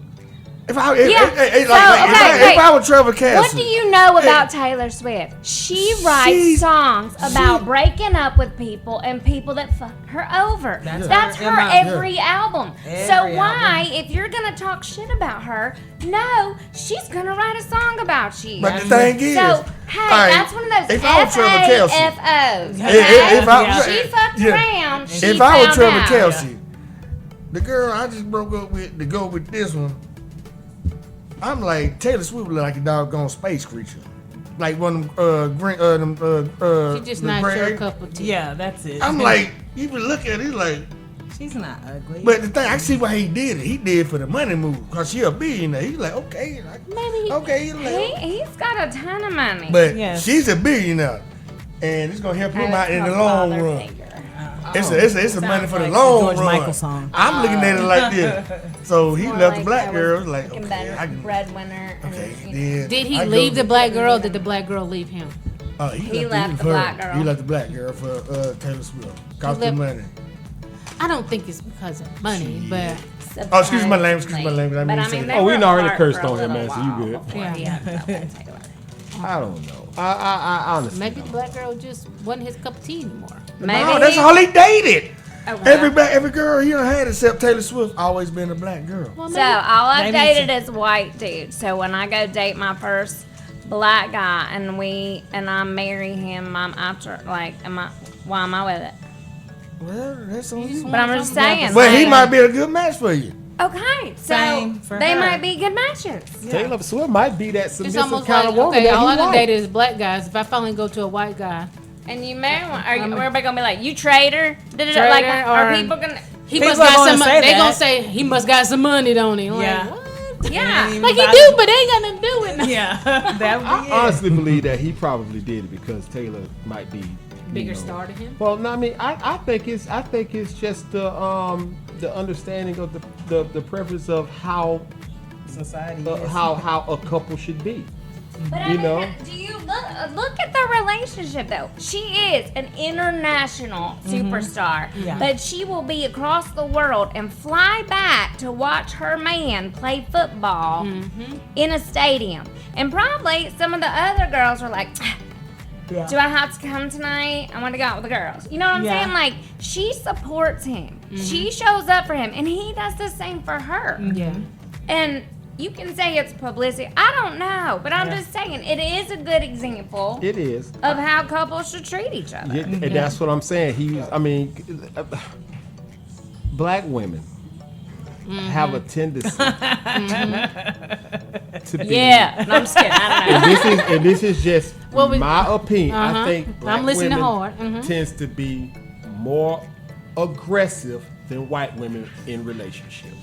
if I were Trevor Castle, What do you know about Taylor Swift? She writes songs about breaking up with people and people that fuck her over. That's her every album. So why, if you're gonna talk shit about her, no, she's gonna write a song about you. But the thing is, So hey, that's one of those if I was Trevor Kelsey, FAFOs. if She fucked around. She if I was found Trevor out. Kelsey, the girl I just broke up with to go with this one, I'm like Taylor Swift look like a doggone space creature, like one of them She just the not gray- your cup of tea. Yeah, that's it. I'm like, you would look at it like, she's not ugly. but the thing I see why he did it. He did it for the money move, cause she a billionaire. He's like, okay, like, Maybe okay, he's like, he's got a ton of money. but Yes. she's a billionaire, and it's gonna help him out in the Her long father run. figure. It's a money for the like long the George run. Michael song. I'm looking at it like this. So he More left the like black I girl. was Like, fucking okay, better I can. breadwinner. Okay, And, you know. then Did he I leave go- the black girl? Or did the black girl leave him? He left the her. black girl. He left the black girl for Taylor Swift. Cost him left- money. I don't think it's because of money, but Oh, excuse my language. Excuse my language. I But mean, I to say mean, that. they Oh, we were done already apart cursed for a on him, little man, so you while good. before he had that with Taylor. I don't know. I honestly maybe the don't. black girl just wasn't his cup of tea anymore. Maybe No, that's all he dated. Oh, wow. Every girl he done had except Taylor Swift always been a black girl. Well, So all I've Maybe dated is white dudes. So when I go date my first black guy and I marry him, I'm after why am I with it? Well, that's on you. But I'm just saying. But he like, might be a good match for you. Okay, so Same for they her. might be good matches. Taylor Swift might be that It's submissive almost kind like, of woman okay, that all I he done like. dated is black guys. If I finally go to a white guy, And you marry one. Everybody gonna be like, you traitor? Traitor, Like, or- are people gonna? he People must are got gonna some. say They that. gonna say he must got some money, don't he? Like, Yeah. what? Yeah. Like he do, but they ain't got nothing to do with it. Yeah, that would I be it. honestly believe that he probably did it because Taylor might be Bigger you know. star to him. Well, no, I mean, I think it's just the understanding of the preference of how Society is. how a couple should be. But You I know? mean, do you look at the relationship though? She is an international superstar, Yeah. but she will be across the world and fly back to watch her man play football in a stadium. And probably some of the other girls were like, Yeah. do I have to come tonight? I want to go out with the girls. You know what I'm Yeah. saying? Like, she supports him. She shows up for him, and he does the same for her. Yeah. And you can say it's publicity. I don't know, but I'm just saying it is a good example It is. of how couples should treat each other. Yeah, and that's what I'm saying. Black women have a tendency to be. Yeah, no, I'm just kidding. I don't know. And this is just Well, my opinion. I think I'm black listening women hard. tends to be more aggressive than white women in relationships.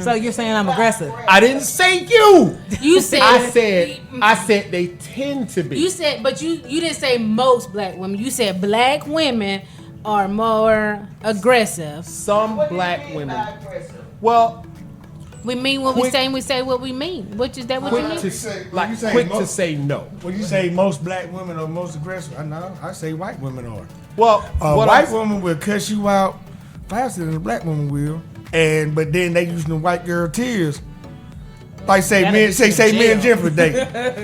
So you're saying I'm aggressive? I didn't say you. You said I said they tend to be. You said, but you didn't say most black women. You said black women are more aggressive. Some black women. Aggressive. Well, We mean what we Quick- say, and we say what we mean. Which is that what you quick mean? to say- like you say quick to most- say no. When you say most black women are most aggressive, I say white women are. Well, A what white I'm- woman will cuss you out faster than a black woman will, but then they using the white girl tears. Like say That'll me, get say you say in me and jail. Jennifer date,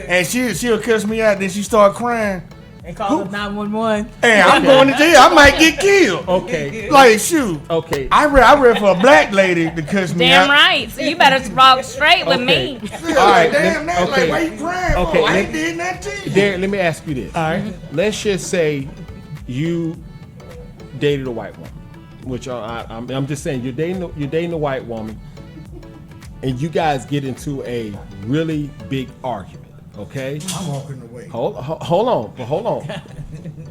and she'll cuss me out, then she start crying, And call up 911. and I'm going to jail. I might get killed. Okay. Like shoot. Okay. I read for a black lady to cuss me Damn out. right. So you better walk straight with Okay. me. Yeah, All right, damn, then- that, okay. like, why you crying Okay, for? I let- ain't did nothing to you. Darren, let me ask you this. All right. Let's just say you dated a white woman, which I'm just saying you're dating a white woman, and you guys get into a really big argument. Okay. I'm walking away. Hold on.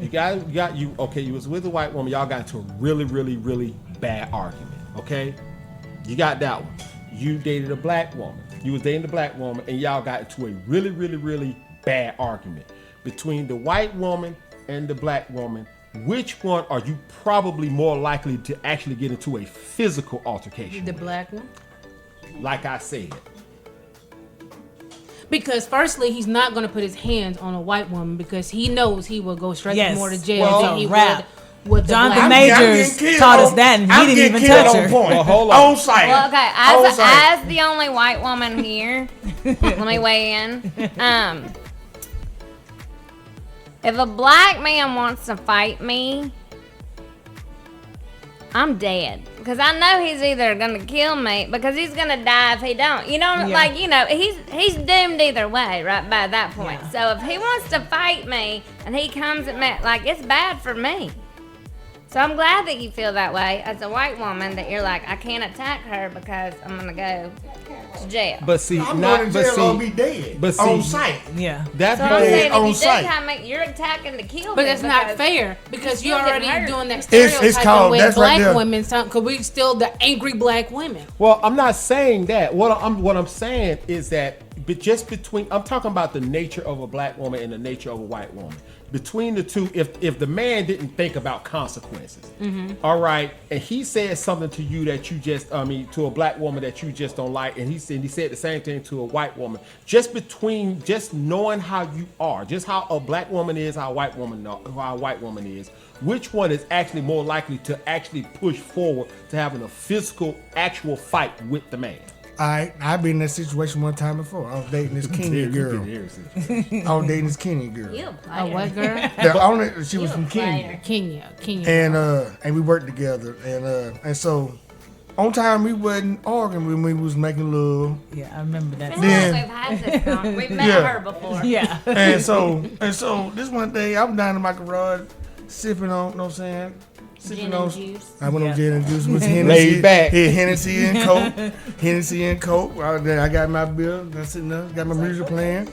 You was with a white woman. Y'all got into a really bad argument. Okay. You got that one. You dated a black woman. You was dating a black woman, and y'all got into a really bad argument between the white woman and the black woman. Which one are you probably more likely to actually get into a physical altercation? The with? black one. Like I said. Because firstly, he's not going to put his hands on a white woman because he knows he will go straight Yes. more to jail Well, than he rap. would with the Jonathan black. Majors I'm getting killed taught us on- that, and he I'm didn't getting even killed touch on her. point. Well, hold on. On site. Well, okay, On site. as the only white woman here, let me weigh in. If a black man wants to fight me, I'm dead. Because I know he's either gonna kill me because he's gonna die if he don't. You know, Yeah. like, you know, he's doomed either way, right by that point. Yeah. So if he wants to fight me and he comes at me, like, it's bad for me. So I'm glad that you feel that way as a white woman, that you're like, I can't attack her because I'm gonna go to jail. But see, I'm not going to but jail or see, be dead. but on see- site. Yeah. that So I'm dead saying, on if you site. do come, you're attacking to kill But me. that's not because fair because you you're still already get hurt. doing that It's stereotyping called- with that's right black there. women. Because we still the angry black women. Well, I'm not saying that. What I'm saying is that, but just between, I'm talking about the nature of a black woman and the nature of a white woman. Between the two, if the man didn't think about consequences, all right, and he said something to you that you just, to a black woman that you just don't like, and he said the same thing to a white woman. Just knowing how you are, just how a black woman is, how a white woman is. Which one is actually more likely to actually push forward to having a physical, actual fight with the man? I've been in that situation one time before. I was dating this Kenyan girl. I was dating this Kenyan girl. You a A player. white girl, The only she was You from a player. Kenya, Kenya. and we worked together, and so on time we wasn't arguing when we was making love, Yeah, I remember I that. feel Then- like we've had this con- we've met Yeah. her before. Yeah. and so this one day I was down in my garage sipping on, you know what I'm saying? Sipping Gin on. and juice. I went on Yeah. gin and juice with Hennessy. Laid back. Yeah, Hennessy and Coke. Hennessy and Coke. I got my bill. I'm sitting there, got my music playing.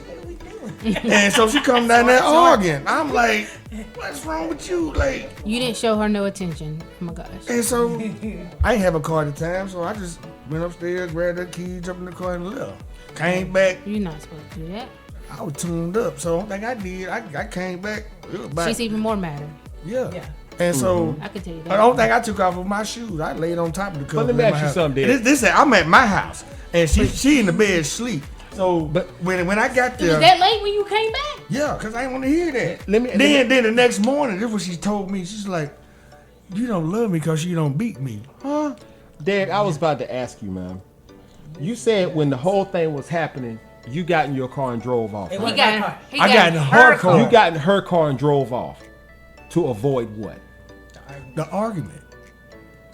And so she come down there arguing. I'm like, what's wrong with you? Like, You didn't show her no attention. Oh my gosh. and so I didn't have a car at the time, so I just went upstairs, grabbed the key, jumped in the car, and left. Came back. You're not supposed to do that. I was tuned up, so I think I did. I came back. It was about, She's even more madder. yeah. Yeah. And so I can tell you the that. only thing I took off was my shoes. I laid on top of the cover. let me in ask my you house. something, And Dad. This I'm at my house, and she in the bed sleep. So, But- when I got It there, was that late when you came back? yeah, cause I didn't want to hear that. Let me- Then the next morning, this is what she told me. She's like, "You don't love me cause you don't beat me." Huh? Dad, I was about to ask you, man. You said when the whole thing was happening, you got in your car and drove off. It right? wasn't my car. He I got in her car. You got in her car and drove off to avoid what? The argument.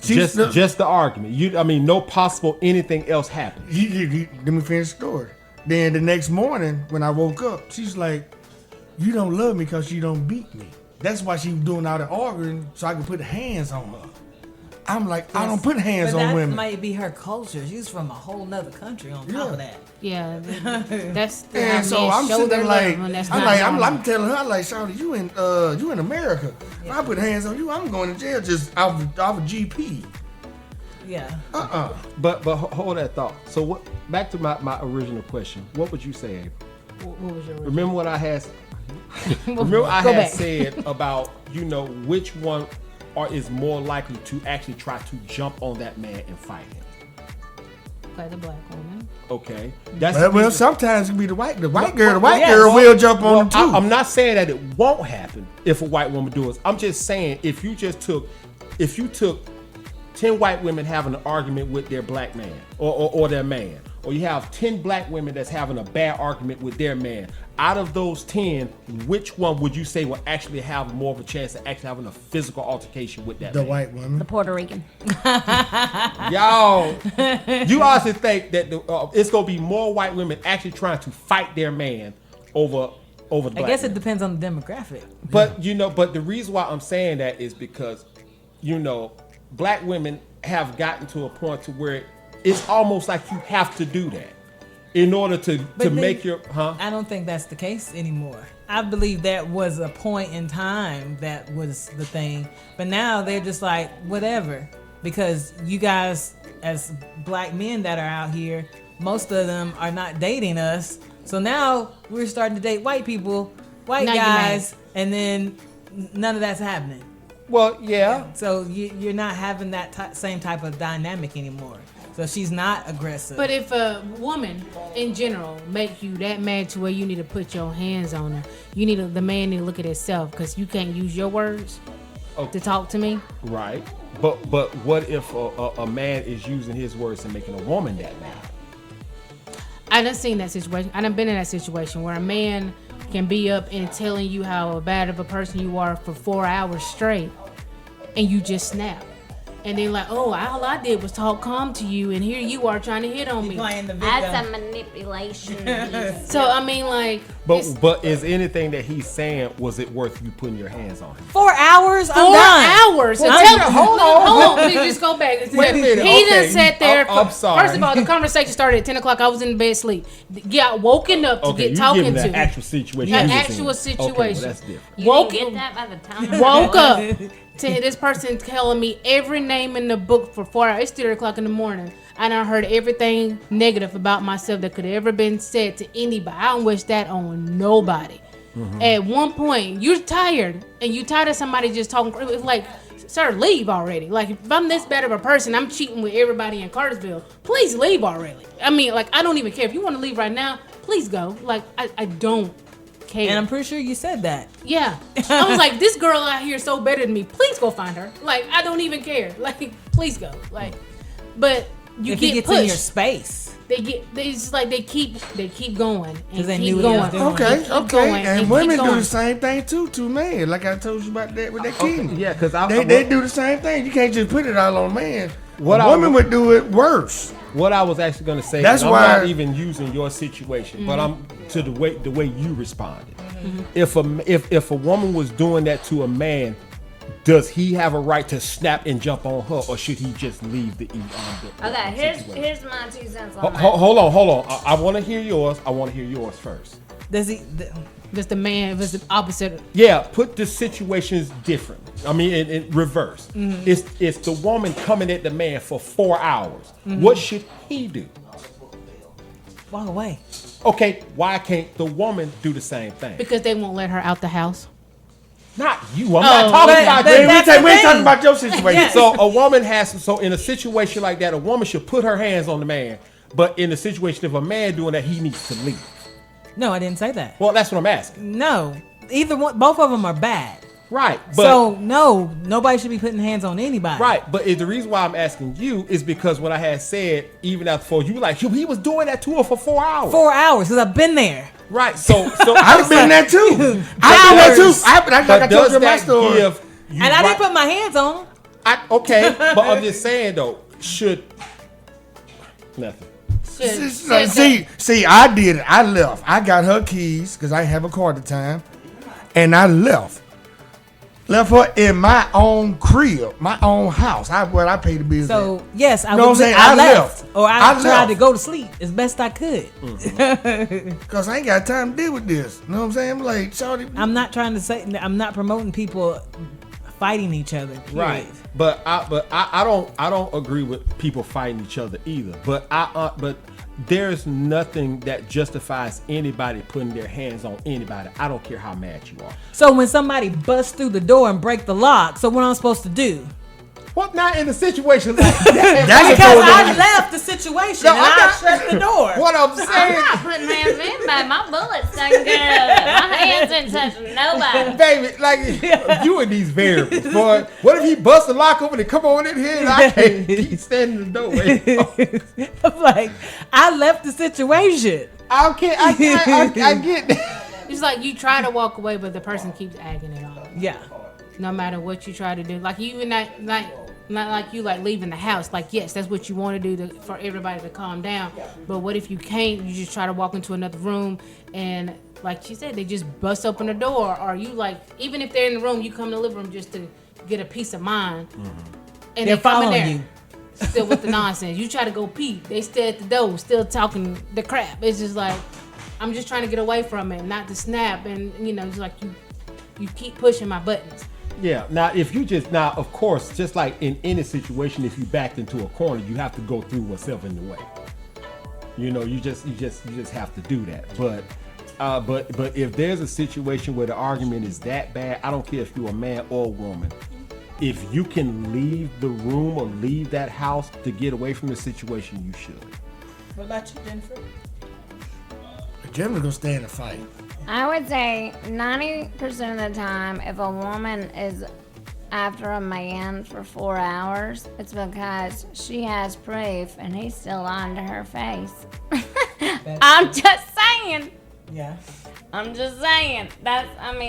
Just the argument. I mean, no possible anything else happened. Let me finish the story. Then the next morning when I woke up, she's like, "You don't love me because you don't beat me." That's why she was doing all the arguing so I could put hands on her. I'm like, I don't put hands but on that women. might be her culture. She's from a whole nother country on top of that. Yeah, that's And so I'm sitting there like, I'm I'm telling her, like, Shawty, you in America. If I put hands on you, I'm going to jail just off of GP. Yeah. But hold that thought. So what? Back to my original question. What would you say, April? What was your Remember what I had? Go had back. said about which one is more likely to actually try to jump on that man and fight him. Okay, the black woman. Okay, that's Well, sometimes it can be the white girl. The white girl well, will jump on them too. I'm not saying that it won't happen if a white woman does. I'm just saying if you took 10 white women having an argument with their black man or their man, or you have 10 black women that's having a bad argument with their man, out of those 10, which one would you say will actually have more of a chance of actually having a physical altercation with that The man? white woman. The Puerto Rican. Y'all, you also think that it's going to be more white women actually trying to fight their man over the black I guess man. it depends on the demographic. But but the reason why I'm saying that is because black women have gotten to a point to where it's almost like you have to do that in order to make your I don't think that's the case anymore. I believe that was a point in time that was the thing, but now they're just like whatever, because you guys as black men that are out here, most of them are not dating us, so now we're starting to date white people, white Now you're guys, and then none of that's happening. Well, yeah. So you're not having that same type of dynamic anymore. So she's not aggressive. But if a woman in general make you that mad to where you need to put your hands on her, the man need to look at himself, because you can't use your words to talk to me. Right. But what if a man is using his words and making a woman that mad? I done seen that situation. I done been in that situation where a man can be up and telling you how bad of a person you are for 4 hours straight, and you just snap. And then like, oh, all I did was talk calm to you, and here you are trying to hit on me. playing the victim. That's a manipulation. So I mean, like, But is anything that he's saying, was it worth you putting your hands on him? 4 hours? I'm 4 done. hours. Well, Tell- hold hold on. Please just go back. Wait a minute. He Okay. done sat there. I'm sorry. First of all, the conversation started at 10 o'clock. I was in bed asleep. Got woken up to Okay, get you talking giving to. the actual situation. An you was actual in. situation. Okay, well, that's different. You Woke- didn't get that by the time. Woke up to this person telling me every name in the book for 4 hours. It's 3 o'clock in the morning. And I heard everything negative about myself that could have ever been said to anybody. I don't wish that on nobody. Mm-hmm. At one point, you're tired, and you tired of somebody just talking. It's like, sir, leave already. Like, if I'm this bad of a person, I'm cheating with everybody in Cartersville. Please leave already. I mean, like, I don't even care. If you want to leave right now, please go. Like, I don't care. And I'm pretty sure you said that. Yeah. I was like, this girl out here is so better than me. Please go find her. Like, I don't even care. Like, please go. Like, but you if get he gets pushed. in your space. It's just like they keep going and 'Cause they keep knew what he was going. doing. Okay, Keep okay. going And keep women do going. the same thing too, man. Like I told you about that with that kidney. Yeah, because They do the same thing. You can't just put it all on man. What A I woman would- would do it worse. What I was actually going to say, That's and I'm why- not even using your situation, but I'm to the way you responded. Mm-hmm. If a woman was doing that to a man, does he have a right to snap and jump on her, or should he just leave the Okay, situation? here's my 2 cents on that. Hold on. I want to hear yours. I want to hear yours first. Does he? If it's the man, if it's the opposite. Yeah, put the situations different. I mean, in reverse. Mm-hmm. It's the woman coming at the man for 4 hours. What should he do? Walk away. Okay, why can't the woman do the same thing? Because they won't let her out the house. Not you. I'm not talking but- about but you. that's the We ain't thing. talking about your situation. Yeah. So a woman has to, so in a situation like that, a woman should put her hands on the man, But in the situation of a man doing that, he needs to leave. No, I didn't say that. Well, that's what I'm asking. No, either one, both of them are bad. Right. But, So no, nobody should be putting hands on anybody. right. But the reason why I'm asking you is because what I had said, even after 4, you were like, he was doing that to her for 4 hours. 4 hours because I've been there. Right. So I've been there too. I've been there too. I But told does you my that story. give you And I right- didn't put my hands on them. Okay, but I'm just saying though, should nothing. See, I did it. I left. I got her keys because I didn't have a car at the time, and I left. Left her in my own crib, my own house. Where I paid the bills. So yes, I know what I'm would. saying? I I left, left. or I I tried left. to go to sleep as best I could. Because I ain't got time to deal with this. You know what I'm saying? I'm like, shorty. I'm not trying to say. I'm not promoting people fighting each other. Period. Right. But I don't agree with people fighting each other either. But there's nothing that justifies anybody putting their hands on anybody. I don't care how mad you are. So when somebody busts through the door and break the lock, so what am I supposed to do? What not in a situation like that? That's Because what I left the situation No, and I'm I not- shut the door. What I'm I'm saying, not putting hands on anybody. My bullet's taking care of it. My hands ain't touching nobody. baby, like you and these variables, boy. What if he busts the lock open and come on in here and I can't keep standing in the doorway? I'm like, I left the situation. I get that. It's like you try to walk away, but the person keeps agging it on. Yeah. No matter what you try to do, like you not like you like leaving the house. Like yes, that's what you want to do for everybody to calm down. But what if you can't? You just try to walk into another room and, like she said, they just bust open the door, or you like even if they're in the room, you come to the living room just to get a peace of mind. And They're they come in following there. you. Still with the nonsense. You try to go pee. They stay at the door, still talking the crap. It's just like, I'm just trying to get away from it, not to snap. And, it's like you keep pushing my buttons. Yeah. Now, if you of course, just like in any situation, if you backed into a corner, you have to go through whatself in the way. You just have to do that. But if there's a situation where the argument is that bad, I don't care if you're a man or a woman. If you can leave the room or leave that house to get away from the situation, you should. What about you, Jennifer? Jennifer's gonna stay in the fight. I would say 90% of the time, if a woman is after a man for 4 hours, it's because she has proof and he's still on to her face. I'm just saying. Yeah. I'm just saying.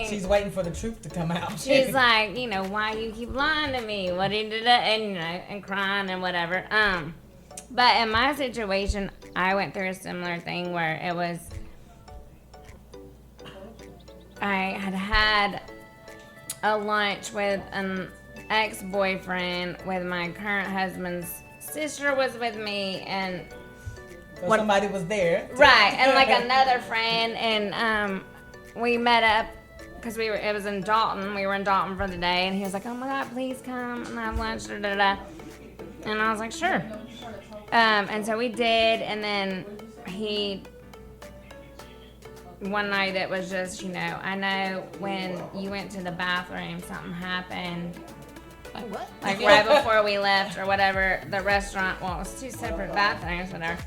She's waiting for the truth to come out. She's like, why you keep lying to me? What he did, and crying and whatever. But in my situation, I went through a similar thing where it was, I had a lunch with an ex-boyfriend with my current husband's sister was with me, and So somebody was there. right, and like another friend, and we met up because it was in Dalton. We were in Dalton for the day, and he was like, "Oh my God, please come and have lunch." Da, da, da. And I was like, "Sure." And so we did, and then one night it was just, I know when you went to the bathroom, something happened. Like what? Like right before we left or whatever, the restaurant, well, it was 2 separate bathrooms, whatever.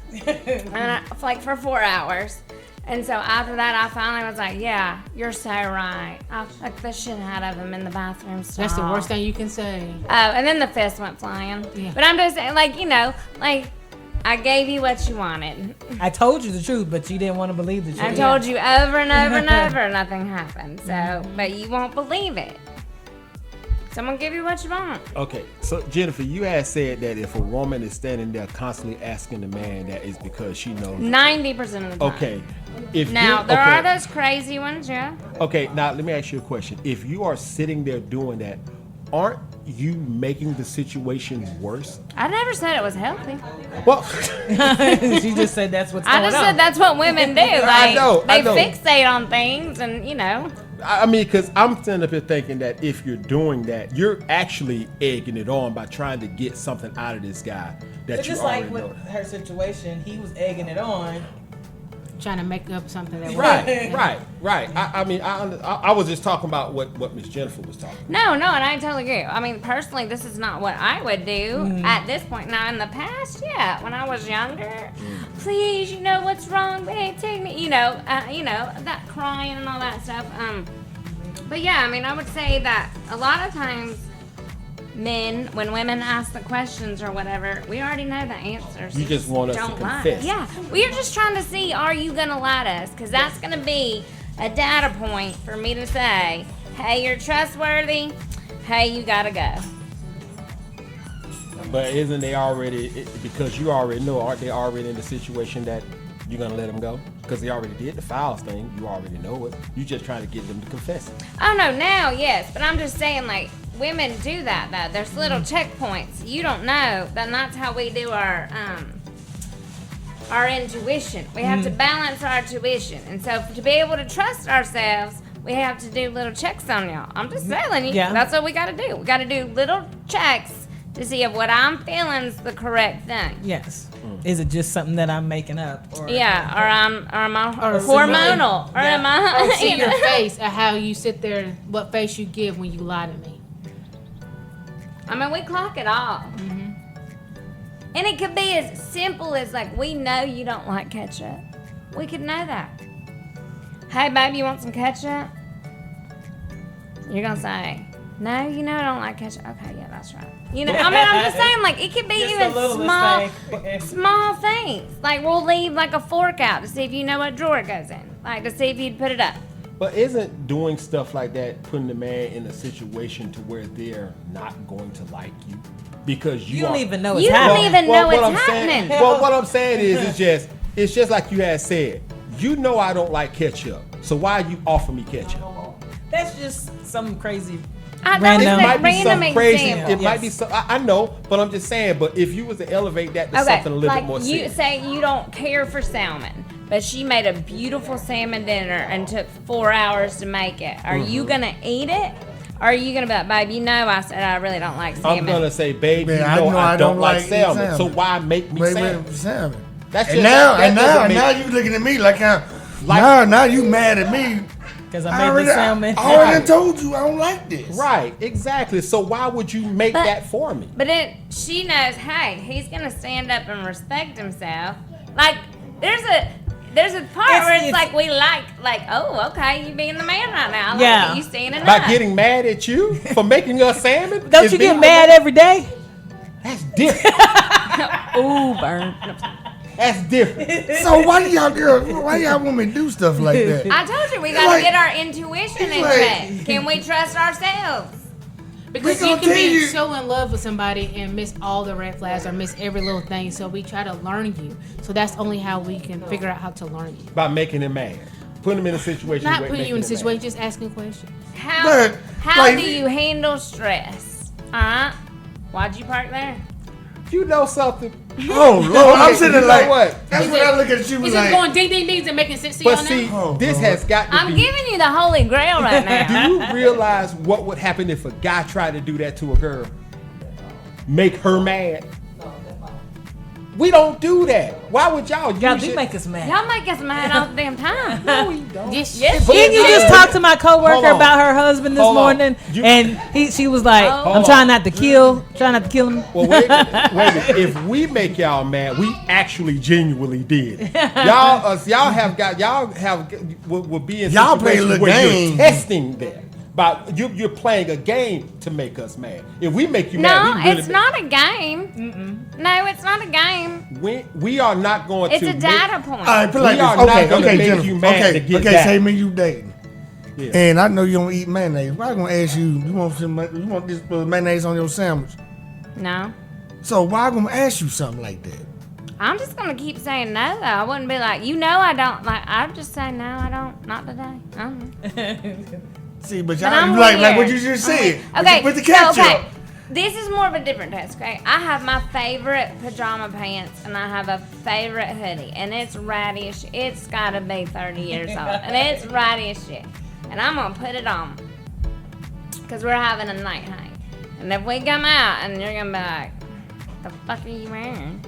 And for 4 hours. And so after that, I finally was like, yeah, you're so right. I'll fuck the shit out of him in the bathroom stall. That's the worst thing you can say. And then the fist went flying. Yeah. But I'm just saying, I gave you what you wanted. I told you the truth, but you didn't want to believe the truth. I told you over and over and over, nothing happened. So, but you won't believe it. Someone give you what you want. Okay, so Jennifer, you had said that if a woman is standing there constantly asking the man, that is because she knows. 90% of the time. Okay. Now, there are those crazy ones, yeah. Okay, now let me ask you a question. If you are sitting there doing that, aren't you making the situation worse? I never said it was healthy. Well, She just said that's what's going I on. just said that's what women do. I know. They fixate on things, and I mean, because I'm standing up here thinking that if you're doing that, you're actually egging it on by trying to get something out of this guy that But you just already like with know. her situation, he was egging it on. Trying to make up something that Right. I was just talking about what Miss Jennifer was talking about. No, and I totally agree. I mean, personally, this is not what I would do at this point. Now, in the past, yeah, when I was younger, please, you know what's wrong, babe, take me, that crying and all that stuff. But yeah, I mean, I would say that a lot of times men, when women ask the questions or whatever, we already know the answers. You just want us to confess. Yeah, we're just trying to see, are you gonna lie to us? Because that's gonna be a data point for me to say, hey, you're trustworthy. Hey, you gotta go. But isn't they already, because you already know, aren't they already in the situation that you're going to let them go? Because they already did the files thing. You already know it. You just trying to get them to confess it. Oh, no, now, yes. But I'm just saying, like, women do that, though. There's little checkpoints. You don't know. That's how we do our intuition. We have to balance our tuition. And so to be able to trust ourselves, we have to do little checks on y'all. I'm just telling you. Yeah. That's what we got to do. We got to do little checks to see if what I'm feeling is the correct thing. Yes. Is it just something that I'm making up? Or am I hormonal? Or am I? Or see your face, or how you sit there, what face you give when you lie to me. I mean, we clock it all. Mm-hmm. And it could be as simple as, like, we know you don't like ketchup. We could know that. Hey, babe, you want some ketchup? You're going to say, no, you know I don't like ketchup. Okay, yeah, that's right. I mean, I'm just saying, like, it could be just even small things. Like, we'll leave, like, a fork out to see if you know what drawer it goes in. Like, to see if you'd put it up. But isn't doing stuff like that putting the man in a situation to where they're not going to like you? Because you don't even know it's happening. You don't even know it's happening. Well, what I'm saying is, it's just like you had said. You know I don't like ketchup, so why you offer me ketchup? That's just some crazy. I know it might be some crazy. Example. It might be some. I know, but I'm just saying. But if you was to elevate that to something a little bit more serious. You say you don't care for salmon, but she made a beautiful salmon dinner and took 4 hours to make it. Are you gonna eat it? Or are you gonna be like, babe, you know I said I really don't like salmon. I'm gonna say, babe, you know I don't like salmon. So why make me salmon? That's and now you looking at me like now you mad at me. Because I made the salmon. I already told you I don't like this. Right, exactly. So why would you make that for me? But she knows, hey, he's gonna stand up and respect himself. Like, there's a part where it's like we like, oh, okay, you being the man right now. Yeah. Like, you standing up. By getting mad at you for making us salmon? Don't you get mad every day? That's different. Ooh, burn. That's different. So why y'all women do stuff like that? I told you we gotta get our intuition in check. Can we trust ourselves? Because you can be so in love with somebody and miss all the red flags or miss every little thing. So we try to learn you. So that's only how we can figure out how to learn you. By making him mad. Putting him in a situation. Not putting you in a situation, just asking questions. How do you handle stress? Why'd you park there? You know something. Oh Lord, I'm sitting there like what? That's what I look at you like. He's going ding ding dings and making sense to y'all now. But see, this has got to be. I'm giving you the holy grail right now. Do you realize what would happen if a guy tried to do that to a girl? Make her mad. We don't do that. Why would y'all? Y'all do make us mad. Y'all make us mad all the damn time. No, we don't. Yes, Didn't you just talk to my coworker about her husband this morning? And she was like, I'm trying not to kill him. Well, wait a minute. If we make y'all mad, we actually genuinely did. Y'all will be in y'all play a little game. You're testing them. But you're playing a game to make us mad. If we make you mad, no, it's not a game. No, it's not a game. We are not going to. It's a data point. All right, put like this. Not going to make you mad to get that. Say me you dating, and I know you don't eat mayonnaise. Why I'm gonna ask you? You want this mayonnaise on your sandwich? No. So why I'm gonna ask you something like that? I'm just gonna keep saying no though. I wouldn't be like, I don't like. I'd just say no, I don't. Not today. I don't know. See, but y'all you like what you just said. Okay, with the ketchup. Okay. This is more of a different test, okay? I have my favorite pajama pants and I have a favorite hoodie, and it's ratty as shit. It's gotta be 30 years old, and it's ratty as shit. And I'm gonna put it on because we're having a night hang. And if we come out and you're gonna be like, the fuck are you wearing?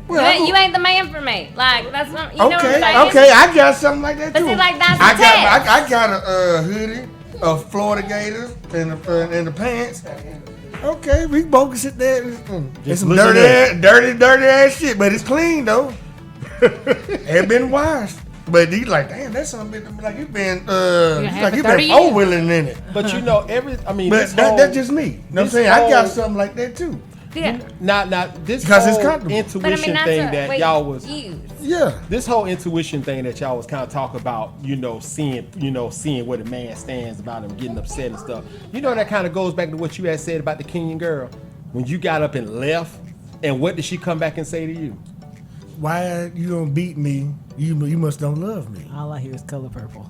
You ain't the man for me. Like, that's not, you know what I'm saying? Okay, I got something like that too. But see, like, that's the test. I got a hoodie, a Florida Gators, and the pants. Okay, we both can sit there. It's some dirty ass shit, but it's clean though. It been washed. But he's like, damn, that's something like you been have you for 30 been four-wheeling in it. But you know, But that's just me. You know what I'm saying? I got something like that too. Yeah. Not this Because it's whole comfortable. intuition that's thing what that we y'all was use. Yeah. this whole intuition thing that y'all was kind of talking about, seeing where the man stands about him getting upset and stuff. You know, that kind of goes back to what you had said about the Kenyan girl when you got up and left. And what did she come back and say to you? Why you gonna beat me? You must don't love me. All I hear is color purple.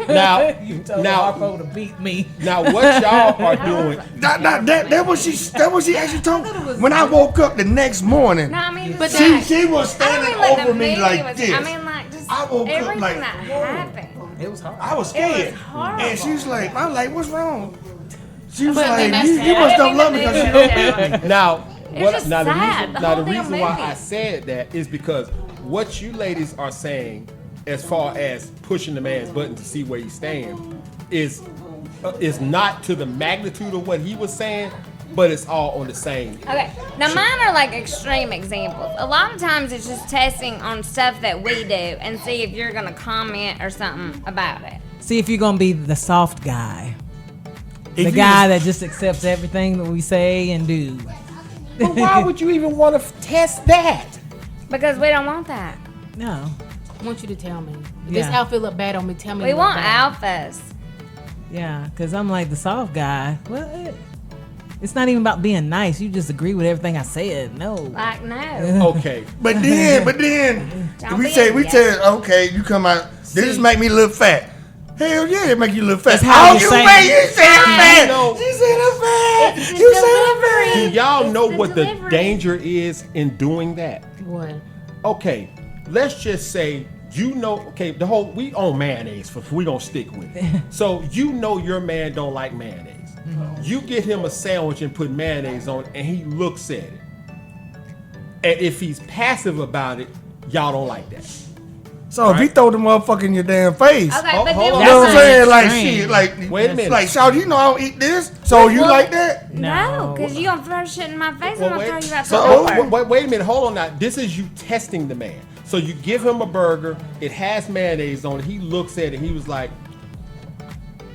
Now, You told now, Harpo to beat me. now, what y'all are doing? That what she actually told me. When I woke up the next morning, No, I mean, But just she was I standing mean, like, the over me movie like was, this. I mean, like, just I woke up everything like, that whoa. happened. It was hard. I was scared. It was horrible. And she's like, I'm like, what's wrong? She was But then like, that's you sad. must don't love me because you don't beat me. Now, It's just now the sad, reason, the now the whole damn reason why movie. I said that is because what you ladies are saying, as far as pushing the man's button to see where he stands, is not to the magnitude of what he was saying, but it's all on the same. Okay, now mine are like extreme examples. A lot of times it's just testing on stuff that we do and see if you're gonna comment or something about it. See if you're gonna be the soft guy, the If you guy was- that just accepts everything that we say and do. But why would you even want to test that? Because we don't want that. No, I want you to tell me. If this Yeah. outfit look bad on me, tell me. We it look want bad. alphas. yeah, because I'm like the soft guy. What? It's not even about being nice. You just agree with everything I said. No. Like, no. Okay. But then Don't we be say a okay, you come out. This make me look fat. Hell yeah, it make you look fat. That's how Oh, you you say made it. you said I'm fat. know- She said I'm fat. It's the You said I'm delivery. Do y'all know the what the delivery. danger is in doing that? What? Okay, let's just say we own mayonnaise, we gonna stick with it. So you know your man don't like mayonnaise. You get him a sandwich and put mayonnaise on it, and he looks at it. And if he's passive about it, y'all don't like that. So if he throw the motherfucker in your damn face, Okay, Hold- but hold then on. you know what I'm That's saying? Like extreme. shit, like Wait a minute. like Shawty, you know I don't eat this. So you Well, like that? No, because you gonna throw shit in my face. Well, I'm gonna wait- throw you out the so- door. Wait a minute, hold on now. This is you testing the man. So you give him a burger, it has mayonnaise on it. He looks at it, he was like,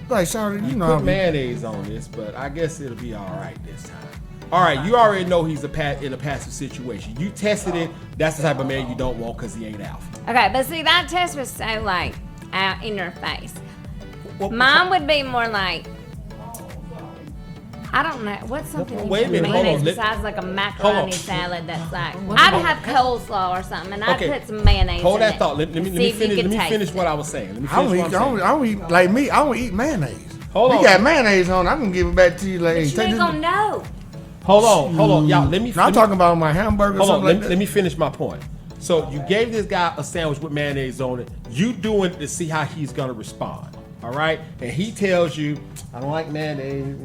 Like Shawty, you know put I'm mayonnaise on this, but I guess it'll be all right this time. All right, you already know he's in a passive situation. You tested it. That's the type of man you don't want because he ain't alpha. Okay, but see, that test was so like out in your face. Well, Mine would be more like, I don't know, what's something you Wait a put minute, hold mayonnaise on, let- besides like a hold macaroni on. salad that's like, I'd have coleslaw or something and I'd Okay. put some mayonnaise Hold in that it thought. Let and me see if you finish. could Let me taste finish it. what I was saying. Let me I finish don't what eat. I'm saying. I don't eat like me. I don't eat mayonnaise. Hold We on. got mayonnaise on. I'm gonna give it back to you. Like, hey, You take ain't this. gonna know. Hold on, y'all. Let me. No, I'm talking about my hamburger or Hold on. something like that. Let me finish my point. So you gave this guy a sandwich with mayonnaise on it. You doing it to see how he's gonna respond. All right, and he tells you, "I don't like mayonnaise,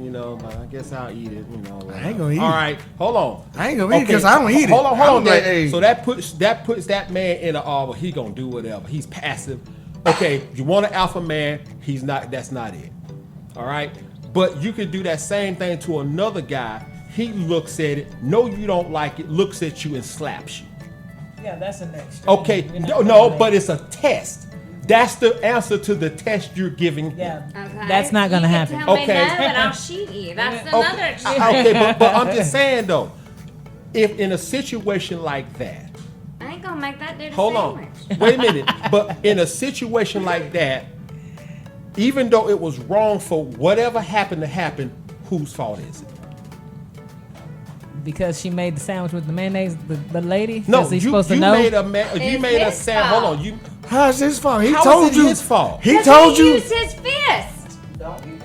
but I guess I'll eat it." I ain't gonna eat All it. right, hold on. I ain't gonna eat it 'cause I don't eat it. Hold on, I'm like, Dad. hey. So that puts that man in a well, he gonna do whatever. He's passive. Okay, you want an alpha man? He's not. That's not it. All right, but you could do that same thing to another guy. He looks at it. No, you don't like it. Looks at you and slaps you. Yeah, that's the next. Okay, no, but it's a test. That's the answer to the test you're giving him. Yeah, Okay. that's not gonna You happen. can tell me Okay. no and I'll shoot you. That's another extreme. Okay, but I'm just saying though, if in a situation like that, I ain't gonna make that dude a hold sandwich. on, wait a minute, but in a situation like that, even though it was wrong for whatever happened to happen, whose fault is it? Because she made the sandwich with the mayonnaise, the lady. No, Is he you supposed to you know? made a It's made a his sandwich. fault. Hold on, you. How's his fault? He How is told it you. his fault? He 'Cause told he you. used his fist.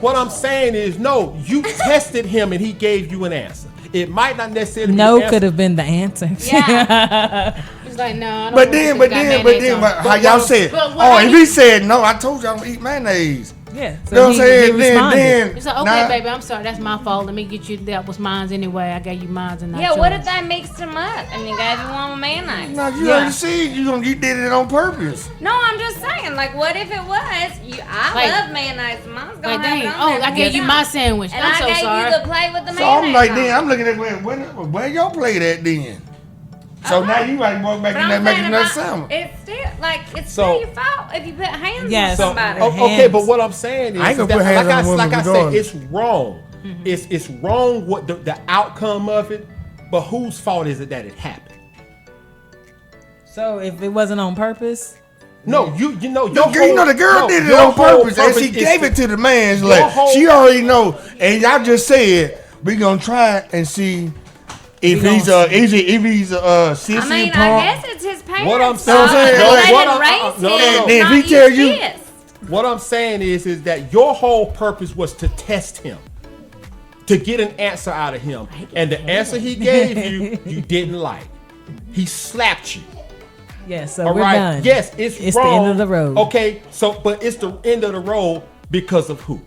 What I'm saying is, no, you tested him and he gave you an answer. It might not necessarily be No the answer. could have been the answer. Yeah. He's like, no, I don't But want then, this but got then, but mayonnaise then, on but it. how y'all said? but what Oh, I if need- he said no, I told you I don't eat mayonnaise. Yeah. You know what I'm saying? he Then, responded. He's like, okay, baby, I'm sorry, that's my fault. Let me get you. That was mine anyway. I gave you mine and not Yeah, what yours. if they mixed them up and you gave you one with mayonnaise? No, you Yeah. already see you did it on purpose. No, I'm just saying, like, what if it was? I Like- love mayonnaise. Mine's gonna Like, have dang, it on oh, there. I gave you my sandwich. And I'm I so gave sorry. you the plate with the So mayonnaise. I'm like, on then it. I'm looking at where your plate at then. So now you like more making But I'm making saying another about- sandwich. It's still like it's So- still your fault if you put hands Yes. on somebody. Okay, but what I'm saying is, I ain't gonna that, put hands like on a woman like I said, regardless. it's wrong. It's wrong what the outcome of it, but whose fault is it that it happened? So if it wasn't on purpose, No, you know The girl, you know the girl did it your on whole purpose, and she is gave it to the man. She's your like, whole- she already know, and y'all just said we gonna try and see if We he's gonna if he's sissy I mean, punk. I guess it's his parents' What I'm fault. saying- They no, didn't what I'm- raise no, no, him, no. And if not he tell you you- kids. What I'm saying is that your whole purpose was to test him, to get an answer out of him, and the answer he gave you, you didn't like. He slapped you. yes. So All we're right. done. Yes, it's the wrong. end of the road. Okay, so but it's the end of the road because of who?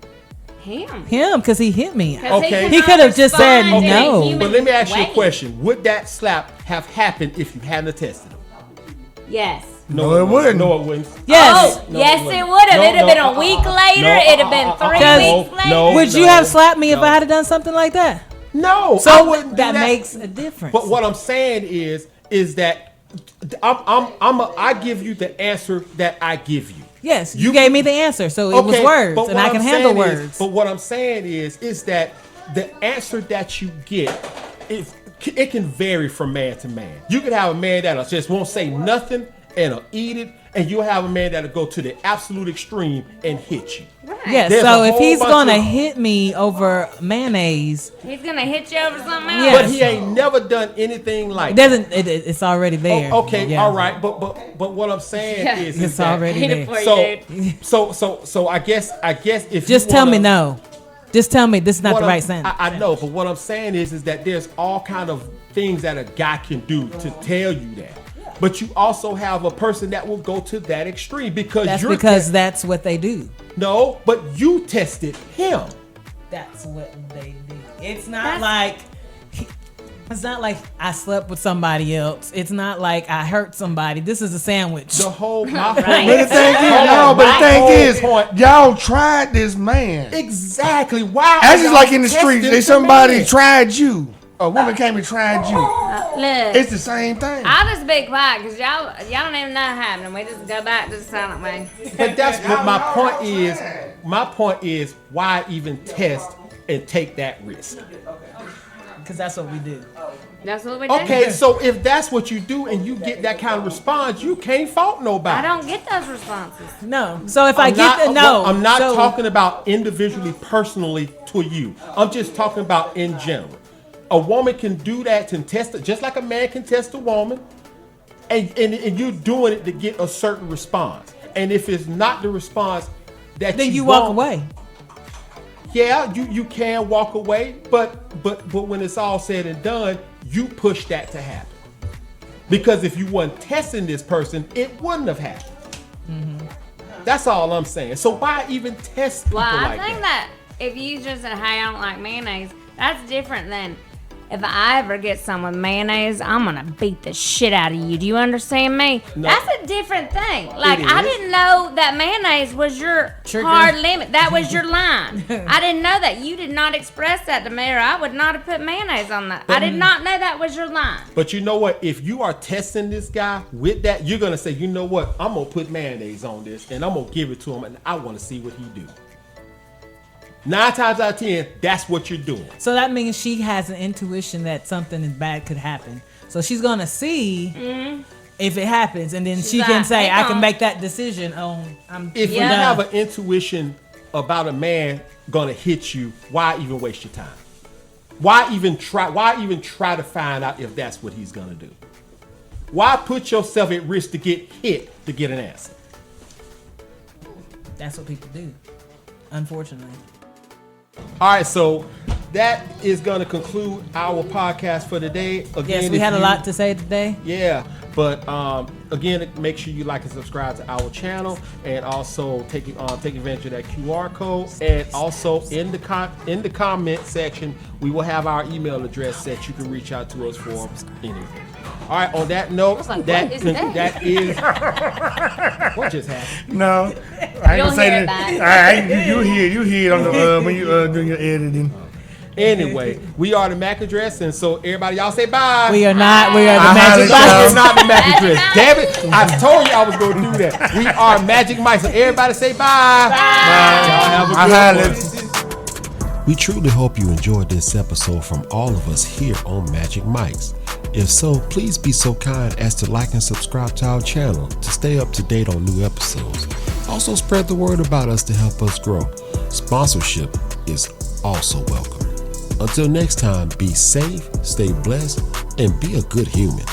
Him. Him, because he hit me. 'Cause Okay. He could have just said respond in a no. human But let me ask you a way. question: would that slap have happened if you hadn't tested him? Yes. No, it wouldn't. No, it wouldn't. Yes. Oh, No, yes, wouldn't. it would have. No, It'd have no, been a week later. no, It'd have been 3 no, weeks later. no. Would you have slapped me if I had done something like that? No, I So wouldn't do that makes a difference. But what I'm saying is that I give you the answer that I give you. Yes, you You- gave me the answer, so it was words, but and what I can I'm handle saying is- words. but what I'm saying is that the answer that you get, it can vary from man to man. You could have a man that just won't say nothing and will eat it, and you'll have a man that'll go to the absolute extreme and hit you. Yes, There's so a if whole he's bunch gonna of- hit me over mayonnaise, He's gonna hit you over something else. Yeah. But he ain't never done anything like it doesn't. It's already there. Oh, okay, Yeah. all right, but what I'm saying Yeah. is It's that- already Hit it there. for you, So, dude. so I guess if Just you tell me wanna- no. Just tell me this is not what the I'm- right sentence. I know, but what I'm saying is that there's all kind of things that a guy can do to tell you that. But you also have a person that will go to that extreme because That's you're because that's what they do. no, but you tested him. That's what they do. It's not like I slept with somebody else. It's not like I hurt somebody. This is a sandwich. The whole my But whole the thing is, Hold no, on, but my the thing whole is, point- y'all tried this man. exactly why. That's just y'all like in the testing streets, the if somebody man? tried you, a woman came and tried you. Look, It's the same thing. I'll just be quiet because y'all don't even know what's happening. We just go back to the silent way. But that's what my point is. My point is why even test and take that risk? Because that's what we do. That's what we do. Okay, so if that's what you do and you get that kind of response, you can't fault nobody. I don't get those responses. No. So if I I'm get not, the no, I'm not so- talking about individually, personally to you. I'm just talking about in general. A woman can do that to test it, just like a man can test a woman, and you're doing it to get a certain response. And if it's not the response that Then you walk want- away. Yeah, you can walk away, but when it's all said and done, you push that to happen. Because if you weren't testing this person, it wouldn't have happened. That's all I'm saying. So why even test people Well, I like think that? that if you just said, "Hey, I don't like mayonnaise," that's different than if I ever get some with mayonnaise, I'm gonna beat the shit out of you. Do you understand me? No. That's a different thing. Like It I is. didn't know that mayonnaise was your Trigger. hard limit. That was your line. I didn't know that. You did not express that to me, or I would not have put mayonnaise on that. I did not know that was your line. But you know what? If you are testing this guy with that, you're gonna say, you know what? I'm gonna put mayonnaise on this, and I'm gonna give it to him, and I want to see what he do. 9 times out of 10, that's what you're doing. So that means she has an intuition that something bad could happen. So she's gonna see if it happens, and then She's she like, can say, "Hey, "I can Mom." make that decision on." If you Yeah. have an intuition about a man gonna hit you, why even waste your time? Why even try to find out if that's what he's gonna do? Why put yourself at risk to get hit to get an answer? That's what people do, unfortunately. All right, so that is going to conclude our podcast for today. Again, Yes, we if had a you- lot to say today. Yeah, but again, make sure you like and subscribe to our channel, and also take advantage of that QR code. And also in the comment section, we will have our email address that you can reach out to us for anything. All right. On that note, like, that what is that? is what just happened. No, I ain't You'll gonna say hear that. it All right, you hear it on the when you doing your editing. Anyway, we are the Mac Address, and so everybody, y'all say bye. We are not. We are the I Magic highly We're Mics. not the Mac Address. Damn it! I told you I was going to do that. We are Magic Mike. So everybody say bye. Y'all have a I good highly. one. We truly hope you enjoyed this episode from all of us here on Magic Mics. If so, please be so kind as to like and subscribe to our channel to stay up to date on new episodes. Also spread the word about us to help us grow. Sponsorship is also welcome. Until next time, be safe, stay blessed, and be a good human.